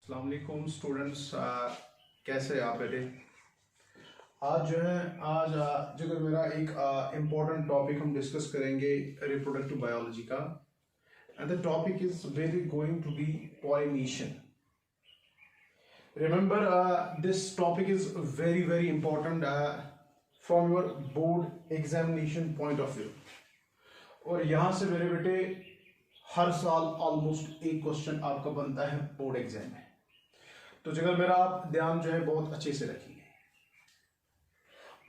अस्सलाम वालेकुम स्टूडेंट्स, कैसे आप बेटे। आज जो मेरा एक इम्पोर्टेंट टॉपिक हम डिस्कस करेंगे रिप्रोडक्टिव बायोलॉजी का, and the topic is very going to be pollination. Remember this topic is very very important from your board examination point of view. और यहाँ से मेरे बेटे हर साल ऑलमोस्ट एक क्वेश्चन आपका बनता है बोर्ड एग्जाम में, तो जगह मेरा आप ध्यान जो है बहुत अच्छे से रखिए।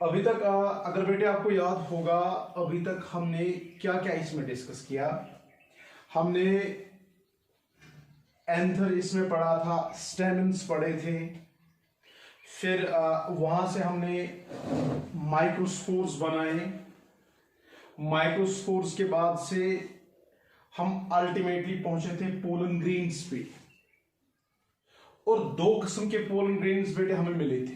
अभी तक अगर बेटे आपको याद होगा, अभी तक हमने क्या क्या इसमें डिस्कस किया। हमने एंथर इसमें पढ़ा था, स्टेमन्स पढ़े थे, फिर वहां से हमने माइक्रोस्पोर्स बनाए। माइक्रोस्पोर्स के बाद से हम अल्टीमेटली पहुंचे थे पोलन ग्रेन्स पे, और दो किस्म के पोलन ग्रेन्स बेटे हमें मिले थे।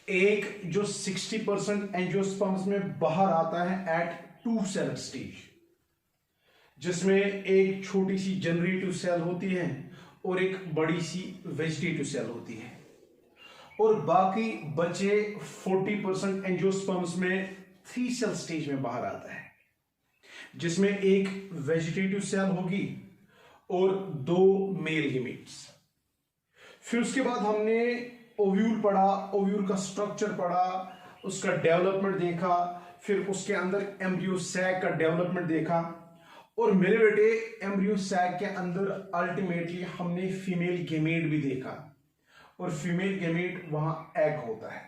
एक जो 60% एंजियोस्पर्म्स में बाहर आता है एट 2 सेल स्टेज, जिसमें एक छोटी सी जनरेटिव सेल होती है और एक बड़ी सी वेजिटेटिव सेल होती है, और बाकी बचे 40% एंजियोस्पर्म्स में 3 सेल स्टेज में बाहर आता है, जिसमें एक वेजिटेटिव सेल होगी और 2 मेल गैमेट्स। फिर उसके बाद हमने ओव्यूल पढ़ा, ओव्यूल का स्ट्रक्चर पढ़ा, उसका डेवलपमेंट देखा, फिर उसके अंदर एम्ब्रियो सैक का डेवलपमेंट देखा, और मेरे बेटे एम्ब्रियो सैक के अंदर अल्टीमेटली हमने फीमेल गैमेट भी देखा, और फीमेल गैमेट वहां एग होता है।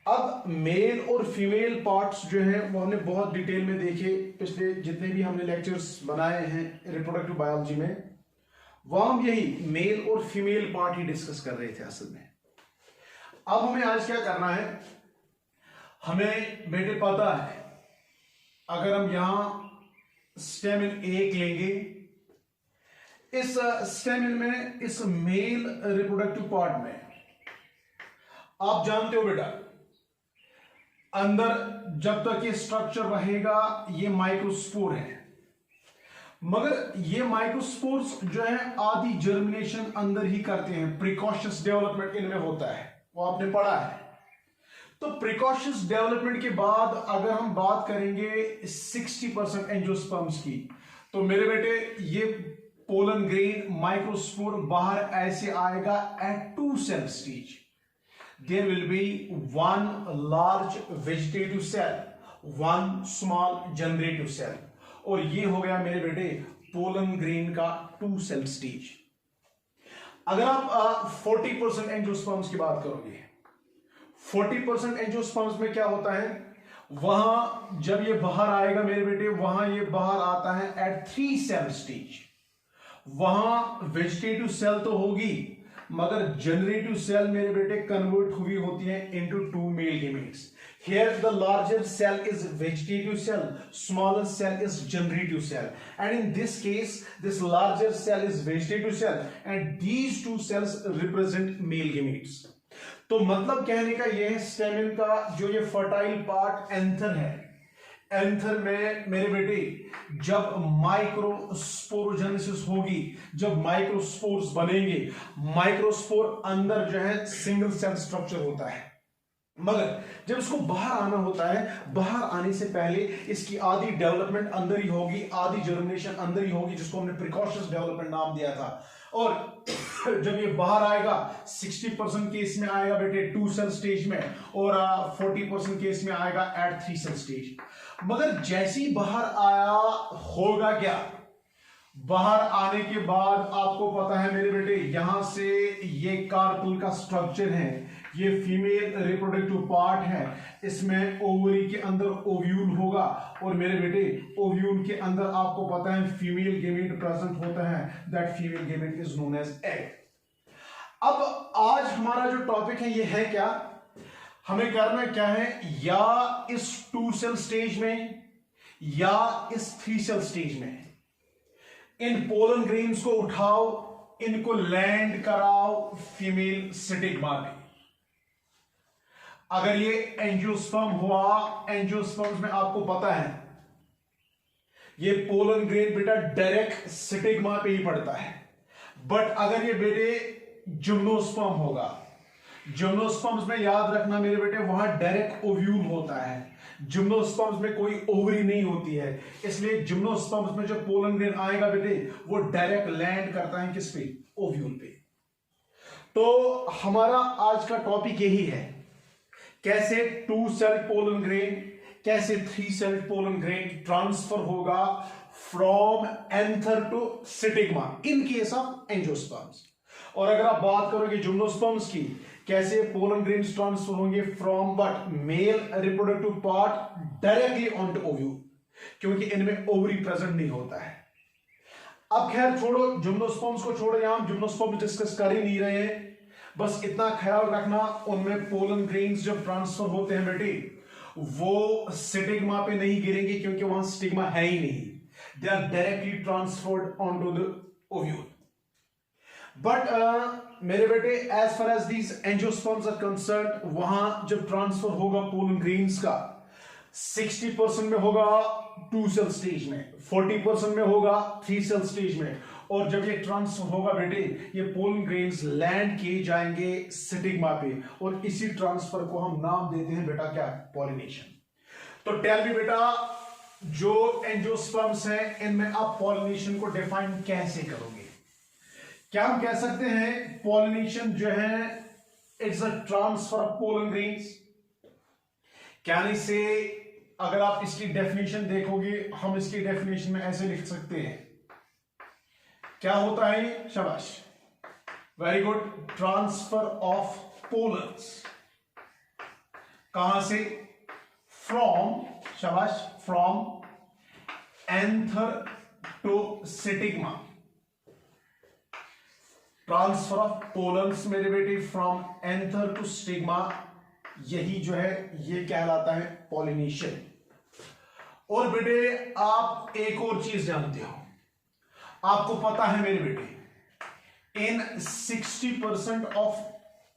अब मेल और फीमेल पार्ट्स जो हैं वो हमने बहुत डिटेल में देखे पिछले जितने भी हमने लेक्चर्स बनाए हैं रिप्रोडक्टिव बायोलॉजी में, वहां हम यही मेल और फीमेल पार्ट ही डिस्कस कर रहे थे असल में। अब हमें आज क्या करना है, हमें बेटे पता है अगर हम यहां स्टेमिन एक लेंगे, इस स्टेमिन में इस मेल रिप्रोडक्टिव पार्ट में आप जानते हो बेटा, अंदर जब तक ये स्ट्रक्चर रहेगा ये माइक्रोस्पोर है, मगर ये माइक्रोस्पोर्स जो है आधी जर्मिनेशन अंदर ही करते हैं, प्रिकॉशियस डेवलपमेंट इनमें होता है, वो आपने पढ़ा है। तो प्रिकॉशियस डेवलपमेंट के बाद अगर हम बात करेंगे 60% एंजियोस्पर्म्स की, तो मेरे बेटे ये पोलन ग्रेन माइक्रोस्पोर बाहर ऐसे आएगा at 2 cell stage. There will be 1 large vegetative cell, 1 small generative cell, और ये हो गया मेरे बेटे पोलन ग्रेन का 2 सेल स्टेज। अगर आप 40% एंजियोस्पर्म्स की बात करोगे, 40% एंजियोस्पर्म्स में क्या होता है, वहां जब ये बाहर आएगा मेरे बेटे, वहां ये बाहर आता है एट 3 सेल स्टेज। वहां वेजिटेटिव सेल तो होगी, मगर जनरेटिव सेल मेरे बेटे कन्वर्ट हुई होती है into 2 male gametes. Here the larger cell is vegetative cell, smaller cell is generative cell, and in this case this larger cell is vegetative cell and these 2 cells represent male gametes। तो मतलब कहने का यह है, stamen का जो ये fertile part anther है, एंथर में मेरे बेटे जब माइक्रोस्पोरोजेनेसिस होगी, जब माइक्रोस्पोर्स बनेंगे, माइक्रोस्पोर अंदर जो है सिंगल सेल स्ट्रक्चर होता है, मगर जब इसको बाहर आना होता है, बाहर आने से पहले इसकी आधी डेवलपमेंट अंदर ही होगी, आधी जर्मिनेशन अंदर ही होगी, जिसको हमने प्रिकॉशियस डेवलपमेंट नाम दिया था। और जब ये बाहर आएगा 60% केस में आएगा बेटे 2 सेल स्टेज में, और 40% केस में आएगा एट 3 सेल स्टेज। मगर जैसी बाहर आया होगा क्या, बाहर आने के बाद आपको पता है मेरे बेटे, यहां से ये कार्पल का स्ट्रक्चर है, ये फीमेल रिप्रोडक्टिव पार्ट है, इसमें ओवरी के अंदर ओव्यूल होगा, और मेरे बेटे ओव्यूल के अंदर आपको पता है फीमेल गैमेट प्रेजेंट होता है, that female gamete is known as egg. अब आज हमारा जो टॉपिक है ये है क्या, हमें करना क्या है, या इस 2 सेल स्टेज में या इस 3 सेल स्टेज में इन पोलन ग्रेन्स को उठाओ, इनको लैंड कराओ फीमेल स्टिग्मा में। अगर ये एंजियोस्पर्म हुआ, एंजियोस्पर्म्स में आपको पता है ये पोलन ग्रेन बेटा डायरेक्ट स्टिग्मा पे ही पड़ता है, बट अगर ये बेटे जिम्नोस्पर्म होगा, जिम्नोस्पर्म्स में याद रखना मेरे बेटे वहां डायरेक्ट ओव्यूल होता है, जिम्नोस्पर्म्स में कोई ओवरी नहीं होती है, इसलिए जिम्नोस्पर्म्स में जो पोलन ग्रेन आएगा बेटे वो डायरेक्ट लैंड करता है किस पे, ओव्यूल पे। तो हमारा आज का टॉपिक यही है, कैसे 2 सेल पोलन ग्रेन, कैसे 3 सेल पोलन ग्रेन ट्रांसफर होगा from anther to stigma in case of angiosperms. और अगर आप बात करोगे जिम्नोस्पर्म्स की, कैसे पोलन ग्रेन्स ट्रांसफर होंगे from but male reproductive part directly on to ovule, क्योंकि इनमें ओवरी प्रेजेंट नहीं होता है। अब खैर छोड़ो जिम्नोस्पर्म्स को, छोड़ो, यहां हम जिम्नोस्पर्म्स डिस्कस कर ही नहीं रहे हैं, बस इतना ख्याल रखना उनमें पोलन ग्रेन्स जब ट्रांसफर होते हैं बेटे वो स्टिग्मा पे नहीं गिरेंगे, क्योंकि वहां स्टिग्मा है ही नहीं, they are directly transferred on to the ovule. But मेरे बेटे as far as these angiosperms are concerned, वहां जब ट्रांसफर होगा पोलन ग्रेन्स का 60% में होगा 2 सेल स्टेज में, 40% में होगा 3 सेल स्टेज में, और जब ये ट्रांसफर होगा बेटे ये पोलन ग्रेन्स लैंड किए जाएंगे स्टिग्मा पे, और इसी ट्रांसफर को हम नाम देते हैं बेटा क्या, पॉलिनेशन। तो टेल मी बेटा, जो एंजियोस्पर्म्स हैं इनमें आप पॉलिनेशन को डिफाइन कैसे करोगे? क्या हम कह सकते हैं पॉलिनेशन जो है it's a transfer of pollen grains? क्या नहीं से, अगर आप इसकी डेफिनेशन देखोगे, हम इसकी डेफिनेशन में ऐसे लिख सकते हैं, क्या होता है, शाबाश, very good, transfer of pollens कहां से, फ्रॉम, शाबाश, from anther to stigma, transfer of pollens मेरे बेटे फ्रॉम एंथर टू स्टिग्मा, यही जो है ये कहलाता है पॉलिनेशन। और बेटे आप एक और चीज जानते हो, आपको पता है मेरे बेटे इन 60% of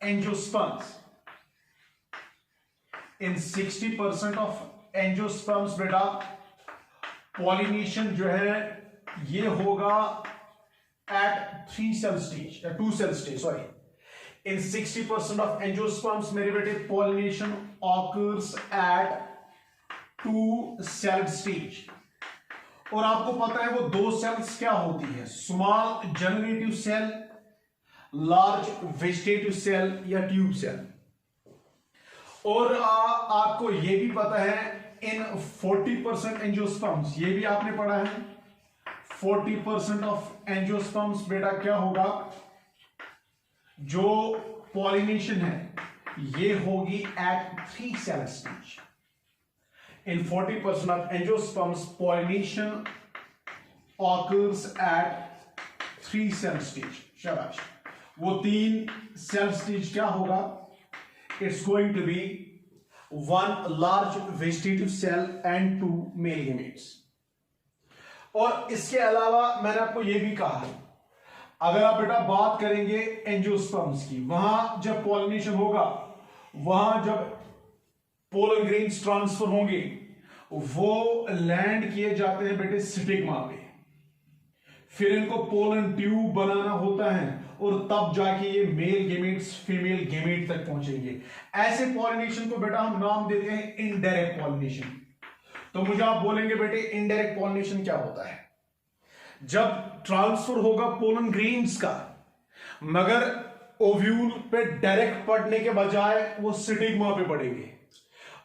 angiosperms, in 60% of angiosperms बेटा पॉलिनेशन जो है ये होगा at 3 cell stage या 2 cell stage, sorry, in 60% of angiosperms मेरे बेटे pollination occurs at 2 cell stage। और आपको पता है वो 2 सेल्स क्या होती है, small generative cell, large vegetative cell या ट्यूब सेल। और आपको ये भी पता है इन 40% एंजियोस्पर्म्स, ये भी आपने पढ़ा है, 40% ऑफ एंजियोस्पर्म्स बेटा क्या होगा, जो पॉलिनेशन है ये होगी at 3 cell stage. In 40% of angiosperms pollination occurs at 3 cell stage, शाबाश। वो 3 सेल स्टेज क्या होगा, it's going to be 1 large vegetative cell and 2 male gametes. और इसके अलावा मैंने आपको यह भी कहा, अगर आप बेटा बात करेंगे एंजियोस्पर्म्स की, वहां जब पॉलिनेशन होगा, वहां जब पोलन ग्रेन्स ट्रांसफर होंगे, वो लैंड किए जाते हैं बेटे स्टिग्मा पे, फिर इनको पोलन ट्यूब बनाना होता है, और तब जाके ये मेल गेमेट्स फीमेल गेमेट तक पहुंचेंगे। ऐसे पॉलिनेशन को बेटा हम नाम देते हैं इनडायरेक्ट पॉलिनेशन। तो मुझे आप बोलेंगे बेटे इनडायरेक्ट पॉलिनेशन क्या होता है, जब ट्रांसफर होगा पोलन ग्रेन्स का, मगर ओव्यूल पे डायरेक्ट पड़ने के बजाय वो स्टिग्मा पे पड़ेंगे,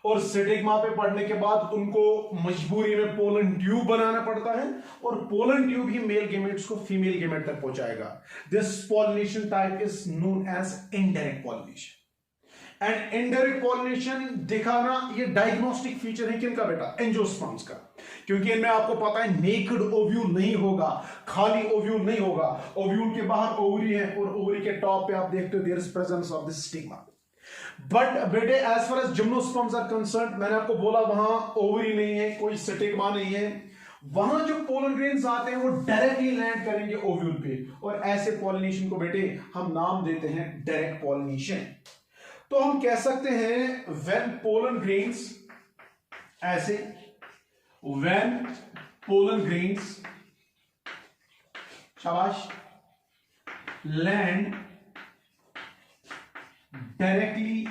और स्टिग्मा पे पड़ने के बाद उनको मजबूरी में पोलन ट्यूब बनाना पड़ता है, और पोलन ट्यूब ही मेल गेमेट्स को फीमेल गेमेट तक पहुंचाएगा। This pollination type is known as indirect pollination. And indirect pollination दिखाना ये डायग्नोस्टिक फीचर है किनका बेटा, एंजियोस्पर्म्स का, क्योंकि इनमें आपको पता है नेकेड ओव्यूल नहीं होगा, खाली ओव्यूल नहीं होगा, ओव्यूल के बाहर ओवरी है, और ओवरी के टॉप पे आप देखते हो there is presence of this stigma. But बेटे as far as gymnosperms are concerned, मैंने आपको बोला वहां ओवरी नहीं है, कोई स्टिग्मा नहीं है, वहां जो पोलन ग्रेन्स आते हैं वो डायरेक्टली लैंड करेंगे ओव्यूल पे, और ऐसे पॉलिनेशन को बेटे हम नाम देते हैं डायरेक्ट पॉलिनेशन। तो हम कह सकते हैं व्हेन पोलन ग्रेन्स, ऐसे व्हेन पोलन ग्रेन्स, शाबाश, land directly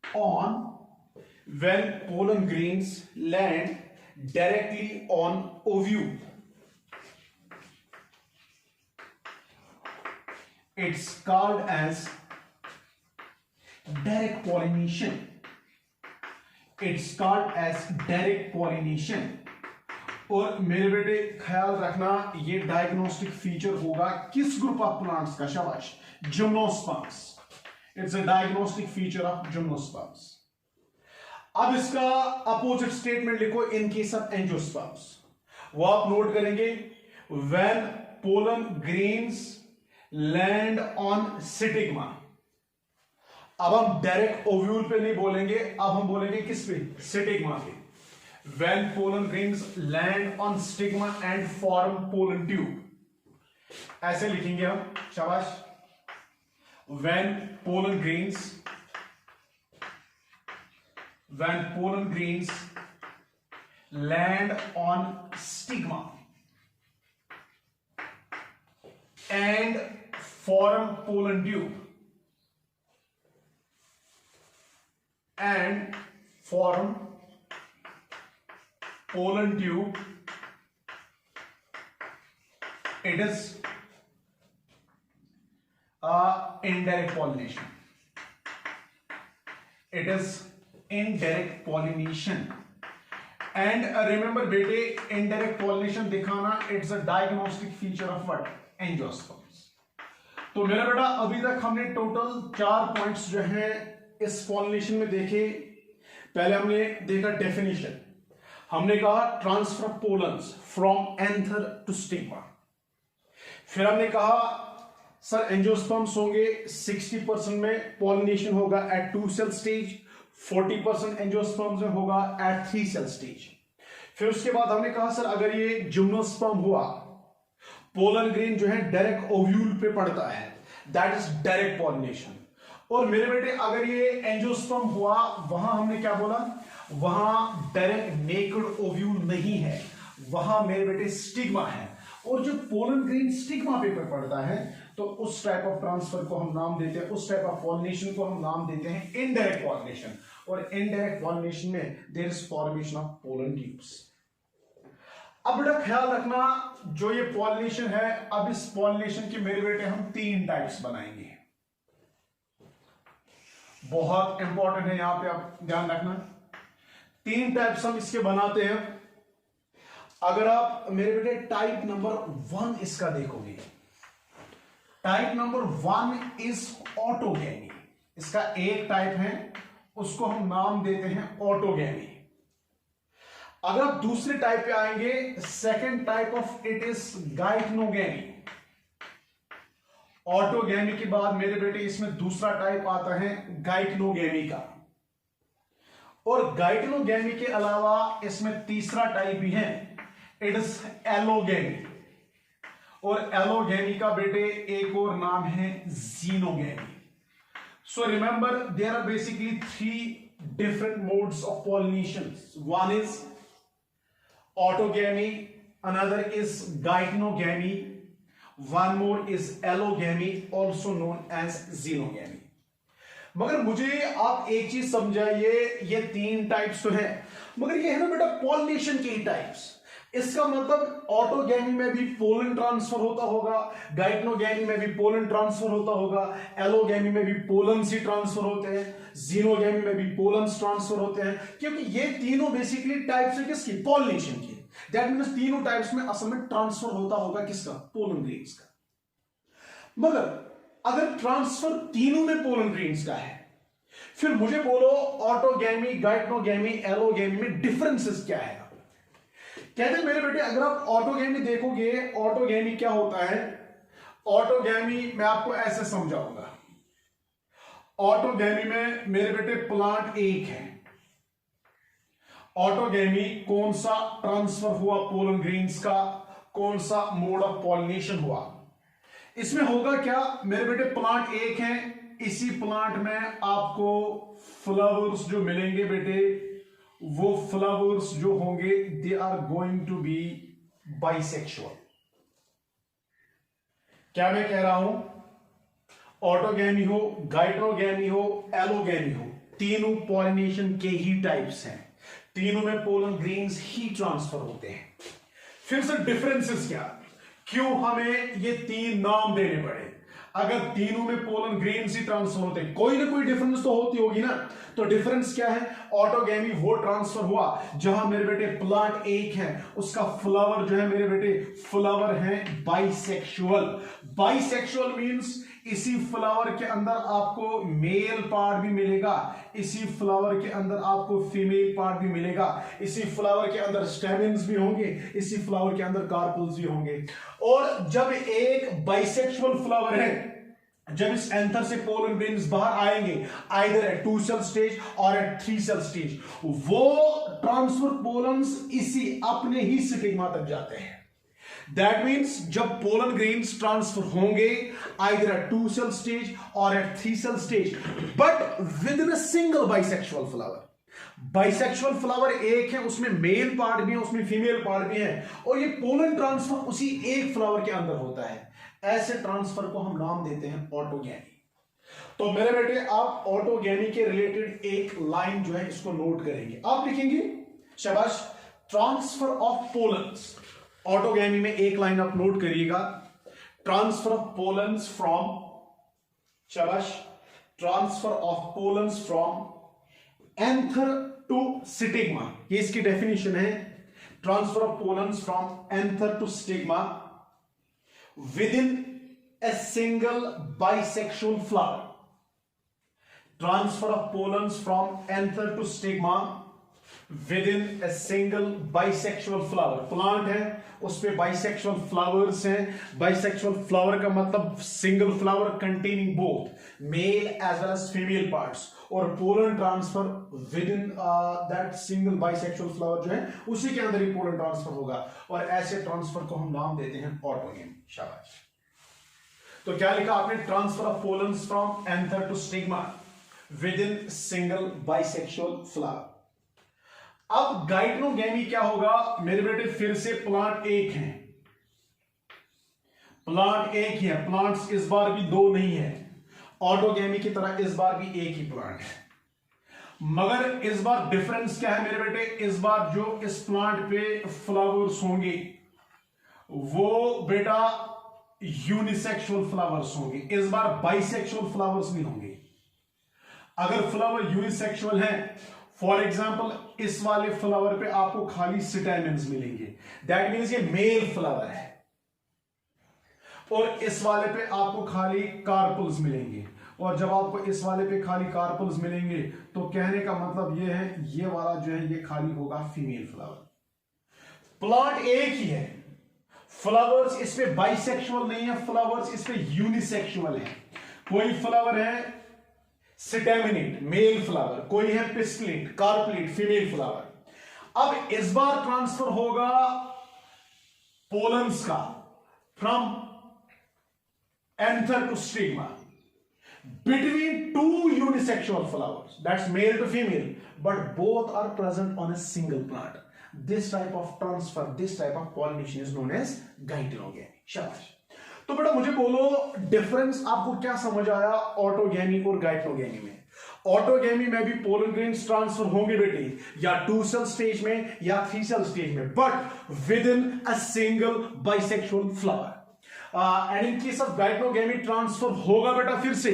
on, when pollen grains land directly on ovule, it's called as direct pollination. It's called as direct pollination. और मेरे बेटे ख्याल रखना, ये डायग्नोस्टिक फीचर होगा किस ग्रुप ऑफ प्लांट्स का? शाबाश, gymnosperms. It's a diagnostic feature of gymnosperms. अब इसका अपोजिट स्टेटमेंट लिखो इन केस ऑफ एंजियोस्पर्म्स. वो आप नोट करेंगे, when pollen grains land on stigma. अब हम डायरेक्ट ओव्यूल पे नहीं बोलेंगे, अब हम बोलेंगे किस पे? स्टिग्मा पे. When pollen grains land on stigma and form pollen tube. ऐसे लिखेंगे हम, शाबाश. When pollen grains land on stigma and form pollen tube it is indirect pollination. It is indirect pollination. And remember बेटे, indirect pollination दिखाना, it's a diagnostic feature of what? Angiosperms. तो मेरा बेटा अभी तक हमने टोटल 4 पॉइंट्स जो हैं इस पॉलिनेशन में देखे. पहले हमने देखा डेफिनेशन, हमने कहा transfer of pollens from anther to stigma. फिर हमने कहा सर एंजियोस्पर्म्स होंगे 60% में पॉलिनेशन होगा एट 2 सेल स्टेज, 40% एंजियोस्पर्म्स में होगा एट 3 सेल स्टेज. फिर उसके बाद हमने कहा सर अगर ये जिम्नोस्पर्म हुआ, पोलन ग्रेन जो है डायरेक्ट ओव्यूल पे पड़ता है, दैट इज डायरेक्ट पॉलिनेशन. और मेरे बेटे अगर ये एंजियोस्पर्म हुआ, वहां हमने क्या बोला? वहां डायरेक्ट नेकेड ओव्यूल नहीं है, वहां मेरे बेटे स्टिग्मा है. और जो पोलन ग्रेन स्टिग्मा पे पड़ता है, तो उस टाइप ऑफ ट्रांसफर को हम नाम देते हैं, उस टाइप ऑफ पॉलिनेशन को हम नाम देते हैं इनडायरेक्ट पॉलिनेशन. और इनडायरेक्ट पॉलिनेशन में there is formation of pollen tubes. अब बेटा ख्याल रखना, जो ये पॉलिनेशन है, अब इस पॉलिनेशन के मेरे बेटे हम 3 टाइप्स बनाएंगे. बहुत इंपॉर्टेंट है, यहां पे आप ध्यान रखना. 3 टाइप्स हम इसके बनाते हैं. अगर आप मेरे बेटे टाइप नंबर 1 इसका देखोगे, टाइप नंबर 1 इज ऑटोगैमी. इसका एक टाइप है, उसको हम नाम देते हैं ऑटोगैमी. अगर आप दूसरे टाइप पे आएंगे, second type of it is geitonogamy. Autogamy के बाद मेरे बेटे इसमें दूसरा टाइप आता है गाइटनोगैमी का. और गाइटनोगैमी के अलावा इसमें तीसरा टाइप भी है, इट इज एलोगैमी. और एलोगैमी का बेटे एक और नाम है xenogamy. So remember there are basically 3 different modes of pollination. One is autogamy, another is geitonogamy, one more is allogamy, also known as xenogamy. मगर मुझे आप एक चीज समझाइए, ये 3 टाइप्स तो है, मगर ये है ना बेटा पॉलिनेशन के ही टाइप्स. इसका मतलब ऑटोगैमी में भी पोलन ट्रांसफर होता होगा, गाइटनोगैमी में भी पोलन ट्रांसफर होता होगा, एलोगैमी में भी पोलन्स ही ट्रांसफर होते हैं, जीनोगैमी में भी पोलन्स ट्रांसफर होते हैं, क्योंकि ये तीनों बेसिकली टाइप्स है किसकी? पॉलिनेशन की. दैट मींस तीनों टाइप्स में असल में ट्रांसफर होता होगा किसका? पोलन ग्रेन्स का. मगर अगर ट्रांसफर तीनों में पोलन ग्रेन्स का है, फिर मुझे बोलो ऑटोगैमी, गाइटनोगैमी, एलोगैमी में डिफरेंसेस क्या है? कहते हैं मेरे बेटे अगर आप ऑटोगैमी देखोगे, ऑटोगैमी क्या होता है? ऑटोगैमी मैं आपको ऐसे समझाऊंगा. ऑटोगैमी में मेरे बेटे प्लांट एक है. ऑटोगैमी कौन सा ट्रांसफर हुआ पोलन ग्रेन्स का, कौन सा मोड ऑफ पॉलिनेशन हुआ? इसमें होगा क्या मेरे बेटे? प्लांट एक है, इसी प्लांट में आपको फ्लावर्स जो मिलेंगे बेटे, वो फ्लावर्स जो होंगे they are going to be bisexual. क्या मैं कह रहा हूं? ऑटोगैमी हो, गाइट्रोगैमी हो, एलोगैमी हो, तीनों पॉलिनेशन के ही टाइप्स हैं, तीनों में पोलन ग्रेन्स ही ट्रांसफर होते हैं। फिर से डिफरेंसेस क्या, क्यों हमें ये तीन नाम देने पड़े? अगर तीनों में पोलन ग्रेन्स ही ट्रांसफर होते, कोई ना कोई डिफरेंस तो होती होगी ना। तो डिफरेंस क्या है? ऑटोगैमी वो ट्रांसफर हुआ जहां मेरे बेटे प्लांट एक है, उसका फ्लावर जो है मेरे बेटे फ्लावर है बाइसेक्सुअल। बाइसेक्सुअल मींस इसी फ्लावर के अंदर आपको मेल पार्ट भी मिलेगा, इसी फ्लावर के अंदर आपको फीमेल पार्ट भी मिलेगा, इसी फ्लावर के अंदर स्टेमेन्स भी होंगे, इसी फ्लावर के अंदर कार्पल्स भी होंगे। और जब एक बाइसेक्सुअल फ्लावर है, जब इस एंथर से पोलन ग्रेन्स बाहर आएंगे आइदर एट 2 सेल स्टेज और एट 3 सेल स्टेज, वो ट्रांसफर पोलन्स इसी अपने ही स्टिग्मा तक जाते हैं। दैट मीन्स जब पोलन ग्रेन्स ट्रांसफर होंगे आइदर एट 2 सेल स्टेज और at 3 cell stage, but within a single bisexual flower. Bisexual flower एक है, उसमें मेल पार्ट भी है, उसमें फीमेल पार्ट भी है, और ये पोलन ट्रांसफर उसी एक फ्लावर के अंदर होता है। ऐसे ट्रांसफर को हम नाम देते हैं ऑटोगैमी। तो मेरे बेटे आप ऑटोगैमी के रिलेटेड एक लाइन जो है इसको नोट करेंगे, आप लिखेंगे, शाबाश, ट्रांसफर ऑफ पोलन्स। ऑटोगैमी में एक लाइन आप नोट करिएगा, ट्रांसफर ऑफ पोलन्स फ्रॉम, शाबाश, transfer of pollens from anther to stigma. ये इसकी डेफिनेशन है, transfer of pollens from anther to stigma within a single bisexual flower. Transfer of pollens from anther to stigma within a single bisexual flower. Plant है, उस पे bisexual flowers हैं। Bisexual flower का मतलब single flower containing both male as well as female parts, और pollen transfer within that single bisexual flower जो है उसी के अंदर ही पोलन ट्रांसफर होगा, और ऐसे ट्रांसफर को हम नाम देते हैं ऑटोगैमी। शाबाश। तो क्या लिखा आपने? Transfer of pollens from anther to stigma within single bisexual flower. अब गाइट्रोगैमी क्या होगा मेरे बेटे? फिर से प्लांट एक है, प्लांट एक ही है, प्लांट्स इस बार भी दो नहीं है। ऑटोगैमी की तरह इस बार भी एक ही प्लांट है, मगर इस बार डिफरेंस क्या है मेरे बेटे? इस बार जो इस प्लांट पे फ्लावर्स होंगे वो बेटा यूनिसेक्सुअल फ्लावर्स होंगे, इस बार बाइसेक्सुअल फ्लावर्स नहीं होंगे। अगर फ्लावर यूनिसेक्सुअल है, फॉर एग्जाम्पल इस वाले फ्लावर पे आपको खाली स्टेमेन्स मिलेंगे, दैट मीन्स ये मेल फ्लावर है, और इस वाले पे आपको खाली कार्पल्स मिलेंगे, और जब आपको इस वाले पे खाली कार्पल्स मिलेंगे तो कहने का मतलब ये है ये वाला जो है ये खाली होगा फीमेल फ्लावर। प्लांट एक ही है, फ्लावर्स इस पे बाइसेक्सुअल नहीं है, फ्लावर्स इस पे यूनिसेक्सुअल है। कोई फ्लावर है स्टेमिनेट मेल फ्लावर, कोई है पिस्टिलेट कार्पलेट फीमेल फ्लावर। अब इस बार ट्रांसफर होगा पोलन्स का from anther to stigma between two unisexual flowers, that's male to female, but both are present on a single plant. This type of transfer, this type of pollination is known as gaitogamy. शाबाश। तो बेटा मुझे बोलो difference आपको क्या समझ आया autogamy और गाइट्रोगैमी में? ऑटोगैमी में भी पोलन ग्रेन्स ट्रांसफर होंगे बेटे, या 2 सेल स्टेज में या 3 सेल स्टेज में, but within a single bisexual flower. And in case of geitonogamy transfer होगा बेटा फिर से,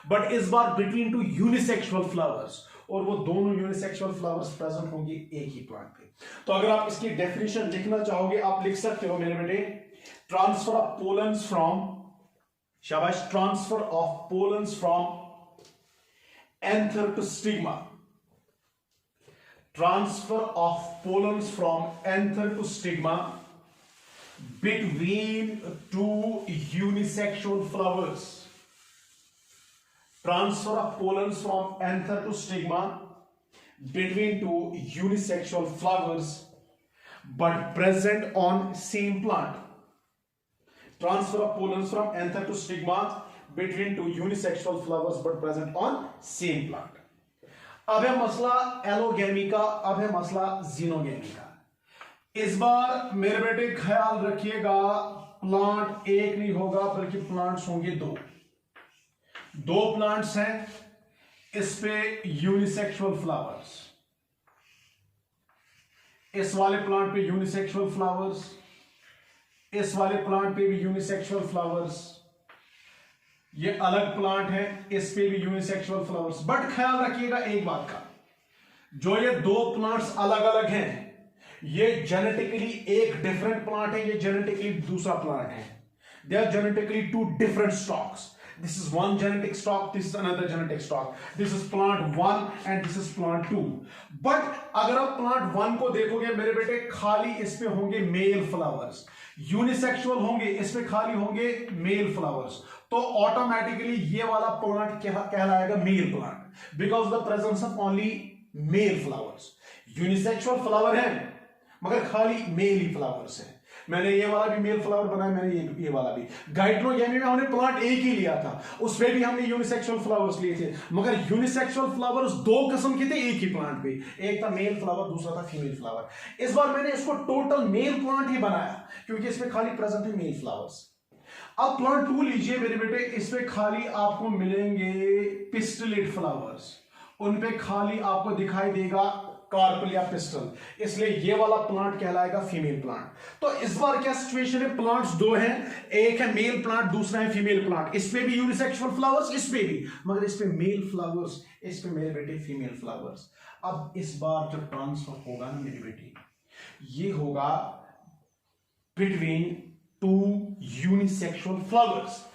बट इस बार बिटवीन टू यूनिसेक्सुअल फ्लावर्स, और वो दोनों यूनिसेक्सुअल फ्लावर्स प्रेजेंट होंगे एक ही प्लांट पे। तो अगर आप इसकी डेफिनेशन लिखना चाहोगे आप लिख सकते हो मेरे बेटे, ट्रांसफर ऑफ पोलन्स फ्रॉम, शाबाश, transfer of pollens from anther to stigma, transfer of pollens from anther to stigma between two unisexual flowers. Transfer of pollens from anther to stigma between two unisexual flowers but present on same plant. Transfer of pollens from anther to stigma between two unisexual flowers but present on same plant. अब है मसला allogamy का, अब है मसला xenogamy का। इस बार मेरे बेटे ख्याल रखिएगा, प्लांट एक नहीं होगा बल्कि प्लांट्स होंगे दो प्लांट्स हैं, इस पे यूनिसेक्सुअल फ्लावर्स, इस वाले प्लांट पे यूनिसेक्सुअल फ्लावर्स, इस वाले प्लांट पे भी यूनिसेक्सुअल फ्लावर्स, ये अलग प्लांट है, इस पे भी यूनिसेक्सुअल फ्लावर्स। बट ख्याल रखिएगा एक बात का, जो ये दो प्लांट्स अलग अलग हैं, ये जेनेटिकली एक डिफरेंट प्लांट है, ये जेनेटिकली दूसरा प्लांट है। They are genetically two different stocks. This is one genetic stock, this is another genetic stock. This is plant 1 and this is plant 2. But अगर आप plant 1 को देखोगे मेरे बेटे, खाली इस पे होंगे मेल फ्लावर्स, यूनिसेक्सुअल होंगे, इस पे खाली होंगे मेल फ्लावर्स, तो ऑटोमेटिकली ये वाला प्लांट कहलाएगा male plant, because the presence of only male flowers. Unisexual flower है मगर खाली मेल ही फ्लावर्स है। मैंने ये वाला भी मेल फ्लावर बनाया, मैंने ये वाला भी। गाइट्रोगेमी में हमने प्लांट एक ही लिया था, उसमें भी हमने यूनिसेक्सुअल फ्लावर्स लिए थे, मगर यूनिसेक्सुअल फ्लावर्स दो किस्म के थे एक ही प्लांट पे, एक था मेल फ्लावर, दूसरा था फीमेल फ्लावर। इस बार मैंने इसको टोटल मेल प्लांट ही बनाया क्योंकि इसमें खाली प्रेजेंट है मेल फ्लावर्स। अब प्लांट 2 लीजिए मेरे बेटे, इसमें खाली आपको मिलेंगे पिस्टिलेट फ्लावर्स, उनपे खाली आपको दिखाई देगा कार्पल या पिस्टल, इसलिए ये वाला प्लांट कहलाएगा फीमेल प्लांट। तो इस बार क्या सिचुएशन है, प्लांट्स दो हैं, एक है मेल प्लांट, दूसरा है फीमेल प्लांट। इस पे भी यूनिसेक्सुअल फ्लावर्स, इस पे भी, मगर इस पे मेल फ्लावर्स, इस पे मेरे बेटे फीमेल फ्लावर्स। अब इस बार जो ट्रांसफर होगा ना मेरे बेटे, ये होगा between two unisexual flowers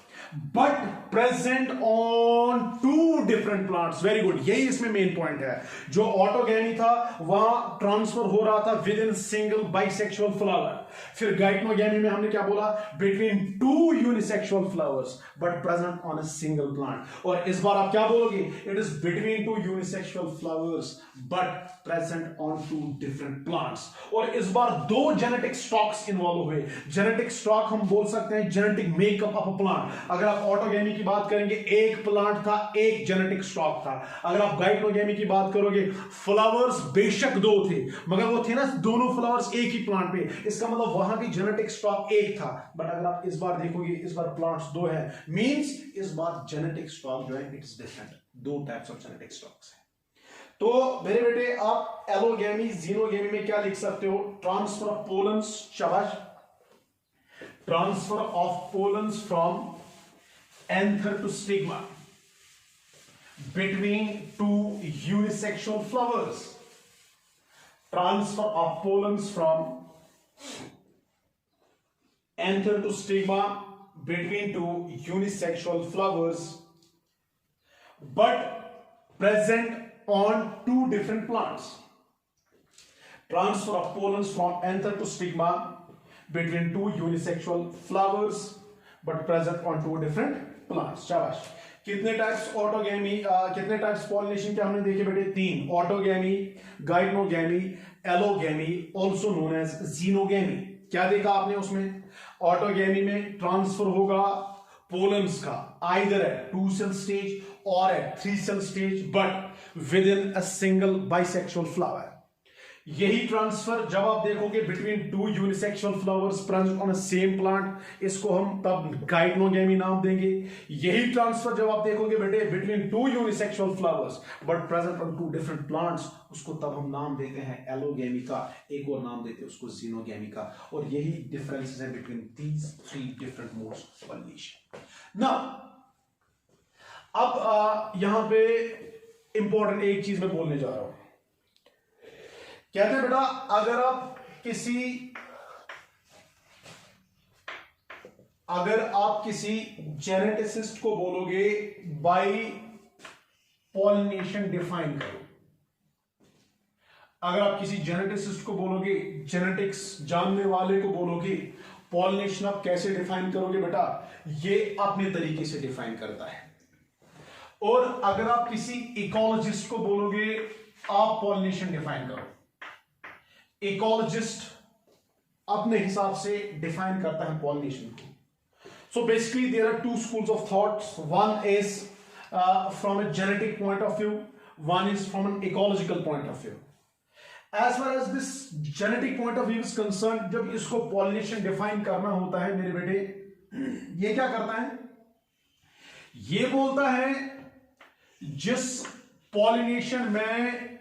but present on two different plants. Very good, यही इसमें मेन पॉइंट है। जो ऑटोगेमी था वहां ट्रांसफर हो रहा था within single bisexual flower. फिर गाइटनोगेमी में हमने क्या बोला, between two unisexual flowers but present on a single plant. और इस बार आप क्या बोलोगे, it is between two unisexual flowers but present on two different plants. और इस बार दो जेनेटिक स्टॉक्स इन्वॉल्व हुए। जेनेटिक स्टॉक हम बोल सकते हैं genetic makeup of a plant. अगर आप ऑटोगेमी की बात करेंगे, एक प्लांट था, एक जेनेटिक स्टॉक था। अगर आप गाइटोगेमी की बात करोगे, फ्लावर्स बेशक दो थे मगर वो थे ना दोनों फ्लावर्स एक ही प्लांट पे, इसका मतलब वहां भी जेनेटिक स्टॉक एक था। बट अगर आप इस बार देखोगे, इस बार प्लांट्स दो हैं, मींस इस बार जेनेटिक स्टॉक जो है इट इज डिफरेंट, दो टाइप्स ऑफ जेनेटिक स्टॉक्स हैं। तो मेरे बेटे आप एलोगेमी जीनोगेमी में क्या लिख सकते हो, ट्रांसफर ऑफ पोलन्स, शाबाश, transfer of pollens from anther to stigma between two unisexual flowers. Transfer of pollens from anther to stigma between two unisexual flowers but present on two different plants. Transfer of pollens from anther to stigma between two unisexual flowers but present on two different plants. शाबाश। कितने types autogamy, कितने types pollination के हमने देखे बेटे, 3, autogamy, geitonogamy, allogamy, also known as xenogamy. क्या देखा आपने उसमें, ऑटोगेमी में ट्रांसफर होगा पोलन्स का आइदर एट 2 सेल स्टेज और at 3 cell stage but within a single bisexual flower. यही ट्रांसफर जब आप देखोगे between two unisexual flowers present on a same plant, इसको हम तब गाइटनोगेमी नाम देंगे। यही ट्रांसफर जब आप देखोगे बेटे between two unisexual flowers but present on two different plants, उसको तब हम नाम देते हैं एलोगेमी का, एक और नाम देते हैं उसको जीनोगेमी का। और यही डिफरेंसेस है between these 3 different modes of pollination. Now अब यहां पे इंपॉर्टेंट एक चीज मैं बोलने जा रहा हूं। कहते हैं बेटा, अगर आप किसी जेनेटिसिस्ट को बोलोगे बाय पॉलिनेशन डिफाइन करो, अगर आप किसी जेनेटिसिस्ट को बोलोगे, जेनेटिक्स जानने वाले को बोलोगे पॉलिनेशन आप कैसे डिफाइन करोगे बेटा, ये अपने तरीके से डिफाइन करता है। और अगर आप किसी इकोलॉजिस्ट को बोलोगे आप पॉलिनेशन डिफाइन करो, इकोलॉजिस्ट अपने हिसाब से डिफाइन करता है पॉलिनेशन को। So basically there are 2 schools of thoughts. One is from a genetic point of view, one is from an ecological point of view. As far as this genetic point of view is concern, जब इसको pollination define करना होता है मेरे बेटे, ये क्या करता है, ये बोलता है जिस पॉलिनेशन में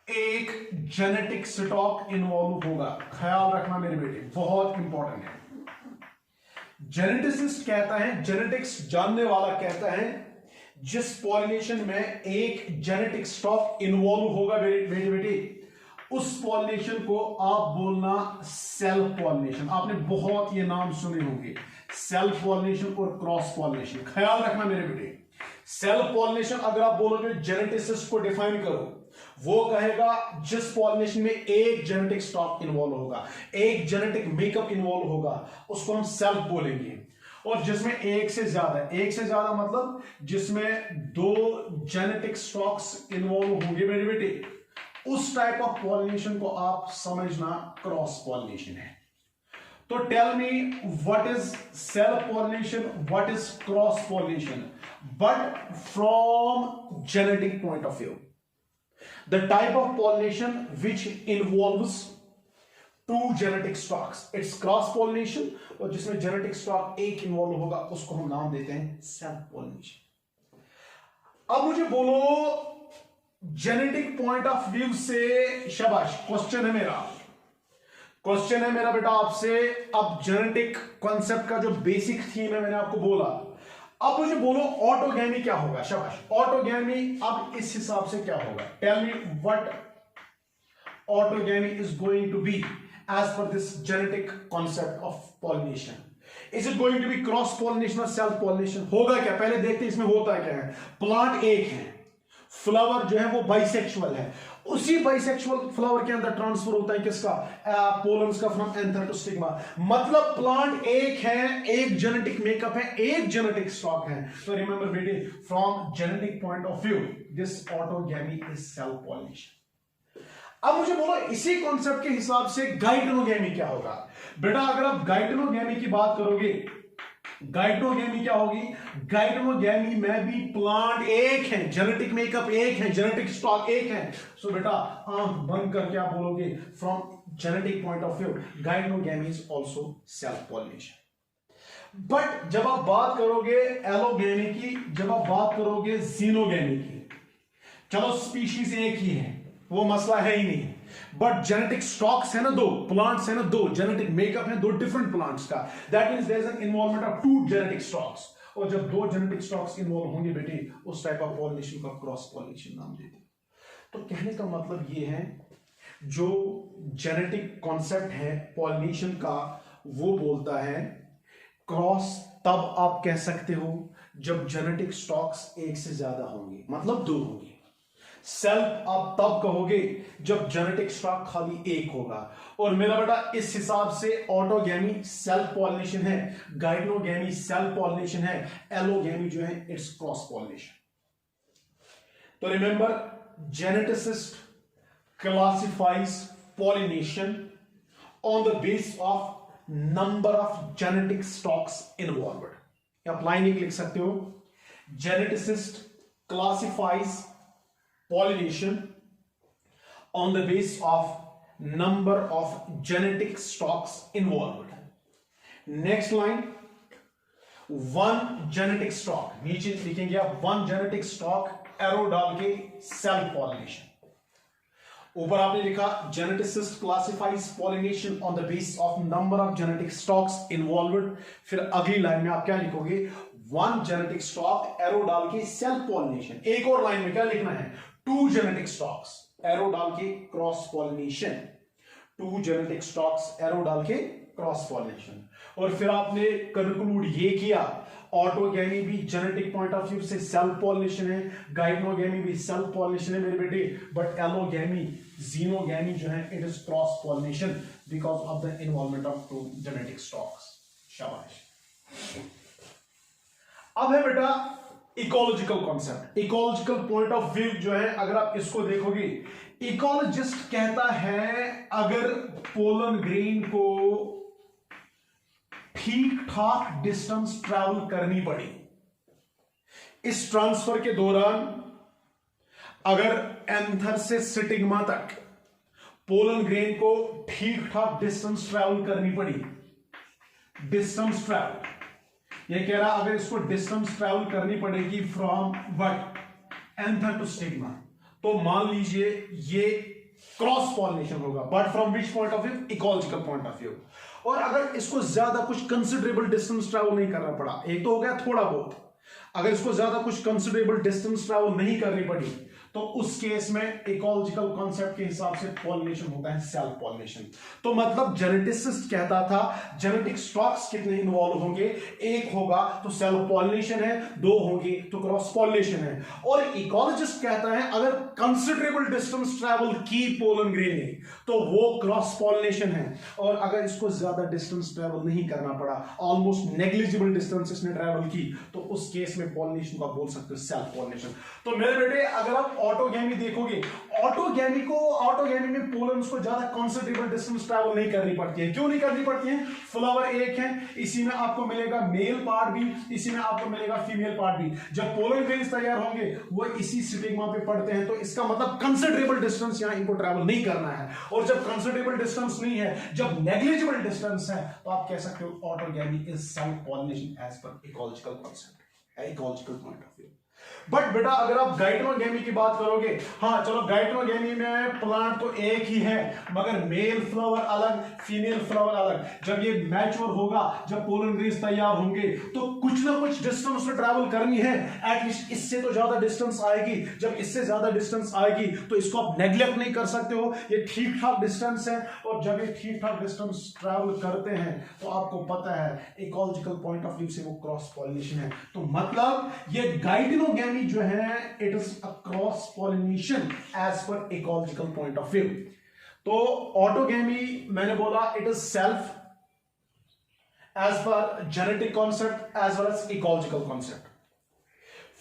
एक जेनेटिक स्टॉक इन्वॉल्व होगा। ख्याल रखना मेरे बेटे, बहुत इंपॉर्टेंट है। जेनेटिसिस्ट कहता है, जेनेटिक्स जानने वाला कहता है, जिस पॉलिनेशन में एक जेनेटिक स्टॉक इन्वॉल्व होगा बेटे बेटे, उस पॉलिनेशन को आप बोलना सेल्फ पॉलिनेशन। आपने बहुत ये नाम सुने होंगे, सेल्फ पॉलिनेशन और क्रॉस पॉलिनेशन। ख्याल रखना मेरे बेटे, सेल्फ पॉलिनेशन अगर आप बोलोगे जेनेटिसिस्ट को डिफाइन करो, वो कहेगा जिस पॉलिनेशन में एक जेनेटिक स्टॉक इन्वॉल्व होगा, एक जेनेटिक मेकअप इन्वॉल्व होगा, उसको हम सेल्फ बोलेंगे। और जिसमें एक से ज्यादा मतलब जिसमें 2 जेनेटिक स्टॉक्स इन्वॉल्व होंगे मेरे बेटे, उस टाइप ऑफ पॉलिनेशन को आप समझना क्रॉस पॉलिनेशन है। तो tell me what is self pollination, what is cross pollination, but from genetic point of view. The type of pollination which involves 2 genetic stocks, it's cross pollination, और जिसमें genetic stock एक involve होगा उसको हम नाम देते हैं self pollination। अब मुझे बोलो जेनेटिक पॉइंट ऑफ व्यू से, शाबाश, क्वेश्चन है मेरा बेटा आपसे। अब जेनेटिक कॉन्सेप्ट का जो बेसिक थीम है मैंने आपको बोला, अब मुझे बोलो ऑटोगैमी क्या होगा। शाबाश, ऑटोगैमी अब इस हिसाब से क्या होगा, tell me what autogamy is going to be as per this genetic concept of pollination. Is it going to be cross pollination और सेल्फ पॉलिनेशन? होगा क्या, पहले देखते हैं इसमें होता क्या है। प्लांट एक है, फ्लावर जो है वो बाइसेक्सुअल है, उसी बाइसेक्सुअल फ्लावर के अंदर ट्रांसफर होता है किसका, पोलन्स का, फ्रॉम एंथर टू स्टिग्मा। मतलब प्लांट एक है, एक जेनेटिक मेकअप है, एक जेनेटिक स्टॉक है। तो रिमेंबर बेटे, from genetic point of view this autogamy is self pollination. अब मुझे बोलो इसी कॉन्सेप्ट के हिसाब से गाइटेनोगैमी क्या होगा। बेटा अगर आप गाइटेनोगैमी की बात करोगे, गाइटेनोगैमी क्या होगी, गाइटेनोगैमी में भी प्लांट एक है, जेनेटिक मेकअप एक है, जेनेटिक स्टॉक एक है। सो बेटा आंख बंद करके आप बोलोगे from genetic point of view geitonogamy is also self pollination. But जब आप बात करोगे एलोगैमी की, जब आप बात करोगे जीनोगैमी की, चलो स्पीशीज एक ही है, वो मसला है ही नहीं, बट जेनेटिक स्टॉक्स है ना 2, प्लांट्स है ना 2, जेनेटिक मेकअप है 2 डिफरेंट प्लांट्स का, that means there is an involvement of 2 genetic stocks. और जब 2 जेनेटिक स्टॉक्स इन्वॉल्व होंगे बेटे, उस टाइप ऑफ पॉलिनेशन को क्रॉस पॉलिनेशन नाम देते हैं। तो कहने का मतलब ये है, जो जेनेटिक कॉन्सेप्ट है पॉलिनेशन का, वो बोलता है क्रॉस तब आप कह सकते हो जब जेनेटिक स्टॉक्स एक से ज्यादा होंगे, मतलब 2 होंगे। सेल्फ आप तब कहोगे जब जेनेटिक स्टॉक खाली एक होगा। और मेरा बेटा इस हिसाब से ऑटोगैमी सेल्फ पॉलिनेशन है, गाइटेनोगैमी सेल्फ पॉलिनेशन है, एलोगैमी जो है इट्स क्रॉस पॉलिनेशन। तो remember, geneticist classifies pollination on the base of number of genetic stocks involved. आप लाइन एक लिख सकते हो, geneticist classifies pollination on the base of number of genetic stocks involved. Next line, 1 genetic stock, नीचे लिखेंगे आप 1 genetic stock, arrow डाल के सेल्फ पॉलिनेशन। ऊपर आपने लिखा geneticist classifies pollination on the base of number of genetic stocks involved. फिर अगली लाइन में आप क्या लिखोगे, 1 जेनेटिक स्टॉक, एरो डाल के सेल्फ पॉलिनेशन। एक और लाइन में क्या लिखना है, 2 जेनेटिक स्टॉक्स, एरो डाल के cross pollination. 2 genetic stocks, arrow डाल के क्रॉस पॉलिनेशन। और फिर आपने कंक्लूड ये किया, ऑटोगैमी भी जेनेटिक पॉइंट ऑफ व्यू से सेल्फ पॉलिनेशन है, गाइटेनोगैमी भी सेल्फ पॉलिनेशन है मेरे बेटे, बट एलोगैमी, जीनोगैमी जो है it is cross pollination because of the involvement of 2 genetic stocks. शाबाश। अब है बेटा ecological concept, ecological point of view जो है, अगर आप इसको देखोगे, इकोलॉजिस्ट कहता है अगर पोलन ग्रेन को ठीक ठाक डिस्टेंस ट्रैवल करनी पड़ी, इस ट्रांसफर के दौरान अगर एंथर से स्टिग्मा तक पोलन ग्रेन को ठीक ठाक डिस्टेंस ट्रैवल करनी पड़ी, डिस्टेंस ट्रैवल, ये कह रहा अगर इसको डिस्टेंस ट्रैवल करनी पड़ेगी from what, anther to stigma, तो मान लीजिए ये क्रॉस पॉलिनेशन होगा, but from which point of view, ecological point of view. और अगर इसको ज्यादा कुछ कंसिडरेबल डिस्टेंस ट्रैवल नहीं करना पड़ा, एक तो हो गया थोड़ा बहुत, अगर इसको ज्यादा कुछ कंसिडरेबल डिस्टेंस ट्रैवल नहीं करनी पड़ी, तो उस केस में इकोलॉजिकल कॉन्सेप्ट के हिसाब से पॉलिनेशन होता है सेल्फ पॉलिनेशन। तो मतलब जेनेटिसिस्ट कहता था जेनेटिक स्टॉक्स कितने इन्वॉल्व होंगे, एक होगा तो सेल्फ पॉलिनेशन है, दो होंगे तो क्रॉस पॉलिनेशन है। और इकोलॉजिस्ट कहता है अगर कंसिडरेबल डिस्टेंस ट्रैवल की पोलन ग्रेन ने तो वो क्रॉस पॉलिनेशन है, और अगर इसको ज्यादा डिस्टेंस ट्रैवल नहीं करना पड़ा, ऑलमोस्ट नेग्लिजिबल डिस्टेंस इसने ट्रैवल की, तो उस केस में पॉलिनेशन को बोल सकते हो सेल्फ पॉलिनेशन। तो मेरे बेटे अगर आप ऑटोगैमी देखोगे, ऑटोगैमी में पोलन्स को ज्यादा कंसिडरेबल डिस्टेंस ट्रैवल नहीं करनी पड़ती है। क्यों नहीं करनी पड़ती है? फ्लावर एक है, इसी में आपको मिलेगा मेल पार्ट भी, इसी में आपको मिलेगा फीमेल पार्ट भी। जब पोलन ग्रेन्स तैयार होंगे वो इसी स्टिग्मा पे पड़ते हैं, तो इसका मतलब कंसिडरेबल डिस्टेंस यहां इनको ट्रैवल नहीं करना है। और जब कंसिडरेबल डिस्टेंस नहीं है, जब नेग्लिजिबल डिस्टेंस है, तो आप कह सकते हो autogamy is self pollination as per ecological concept, ecological point of view. But बेटा अगर आप गाइटनोगैमी की बात करोगे, हाँ चलो गाइटनोगैमी में प्लांट तो एक ही है, मगर मेल फ्लावर अलग, फीमेल फ्लावर अलग। जब ये मैच्योर होगा, जब पोलन ग्रेन्स तैयार होंगे, तो कुछ ना कुछ डिस्टेंस तो ट्रैवल करनी है, एटलीस्ट इससे तो ज्यादा डिस्टेंस आएगी। जब इससे ज्यादा डिस्टेंस आएगी तो इसको आप नेग्लेक्ट नहीं कर सकते हो, ये ठीक ठाक डिस्टेंस है। और जब ये ठीक ठाक डिस्टेंस ट्रैवल करते हैं तो आपको पता है इकोलॉजिकल पॉइंट ऑफ व्यू से वो क्रॉस पॉलिनेशन है। तो मतलब ये गाइटनोगैमी जो है it is a cross pollination as per ecological point of view. तो ऑटोगैमी मैंने बोला it is self as per genetic concept as well as ecological concept.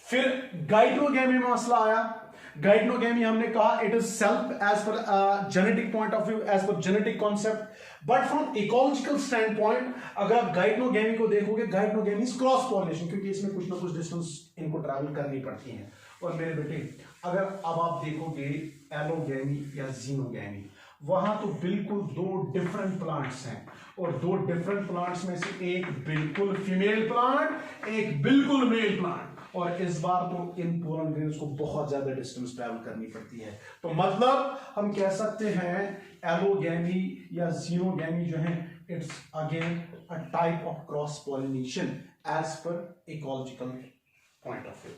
फिर गाइटनोगैमी में मसला आया। गाइटनोगैमी हमने कहा it is self as per genetic point of view, as per genetic concept, but from ecological stand point अगर आप गाइटनोगैमी को देखोगे, गाइटनोगैमी इज क्रॉस पॉलिनेशन, क्योंकि इसमें कुछ ना कुछ डिस्टेंस इनको ट्रैवल करनी पड़ती है। और मेरे बेटे अगर अब आप देखोगे एलोगैमी या जीनोगैमी, वहां तो बिल्कुल दो डिफरेंट प्लांट्स हैं, और दो डिफरेंट प्लांट्स में से एक बिल्कुल फीमेल प्लांट, एक बिल्कुल मेल प्लांट। और इस बार तो इन पोलन ग्रेन्स को बहुत ज्यादा डिस्टेंस ट्रैवल करनी पड़ती है। तो मतलब हम कह सकते हैं एलोगैमी या जीनोगैमी जो है it's again a type of cross pollination as per ecological point of view.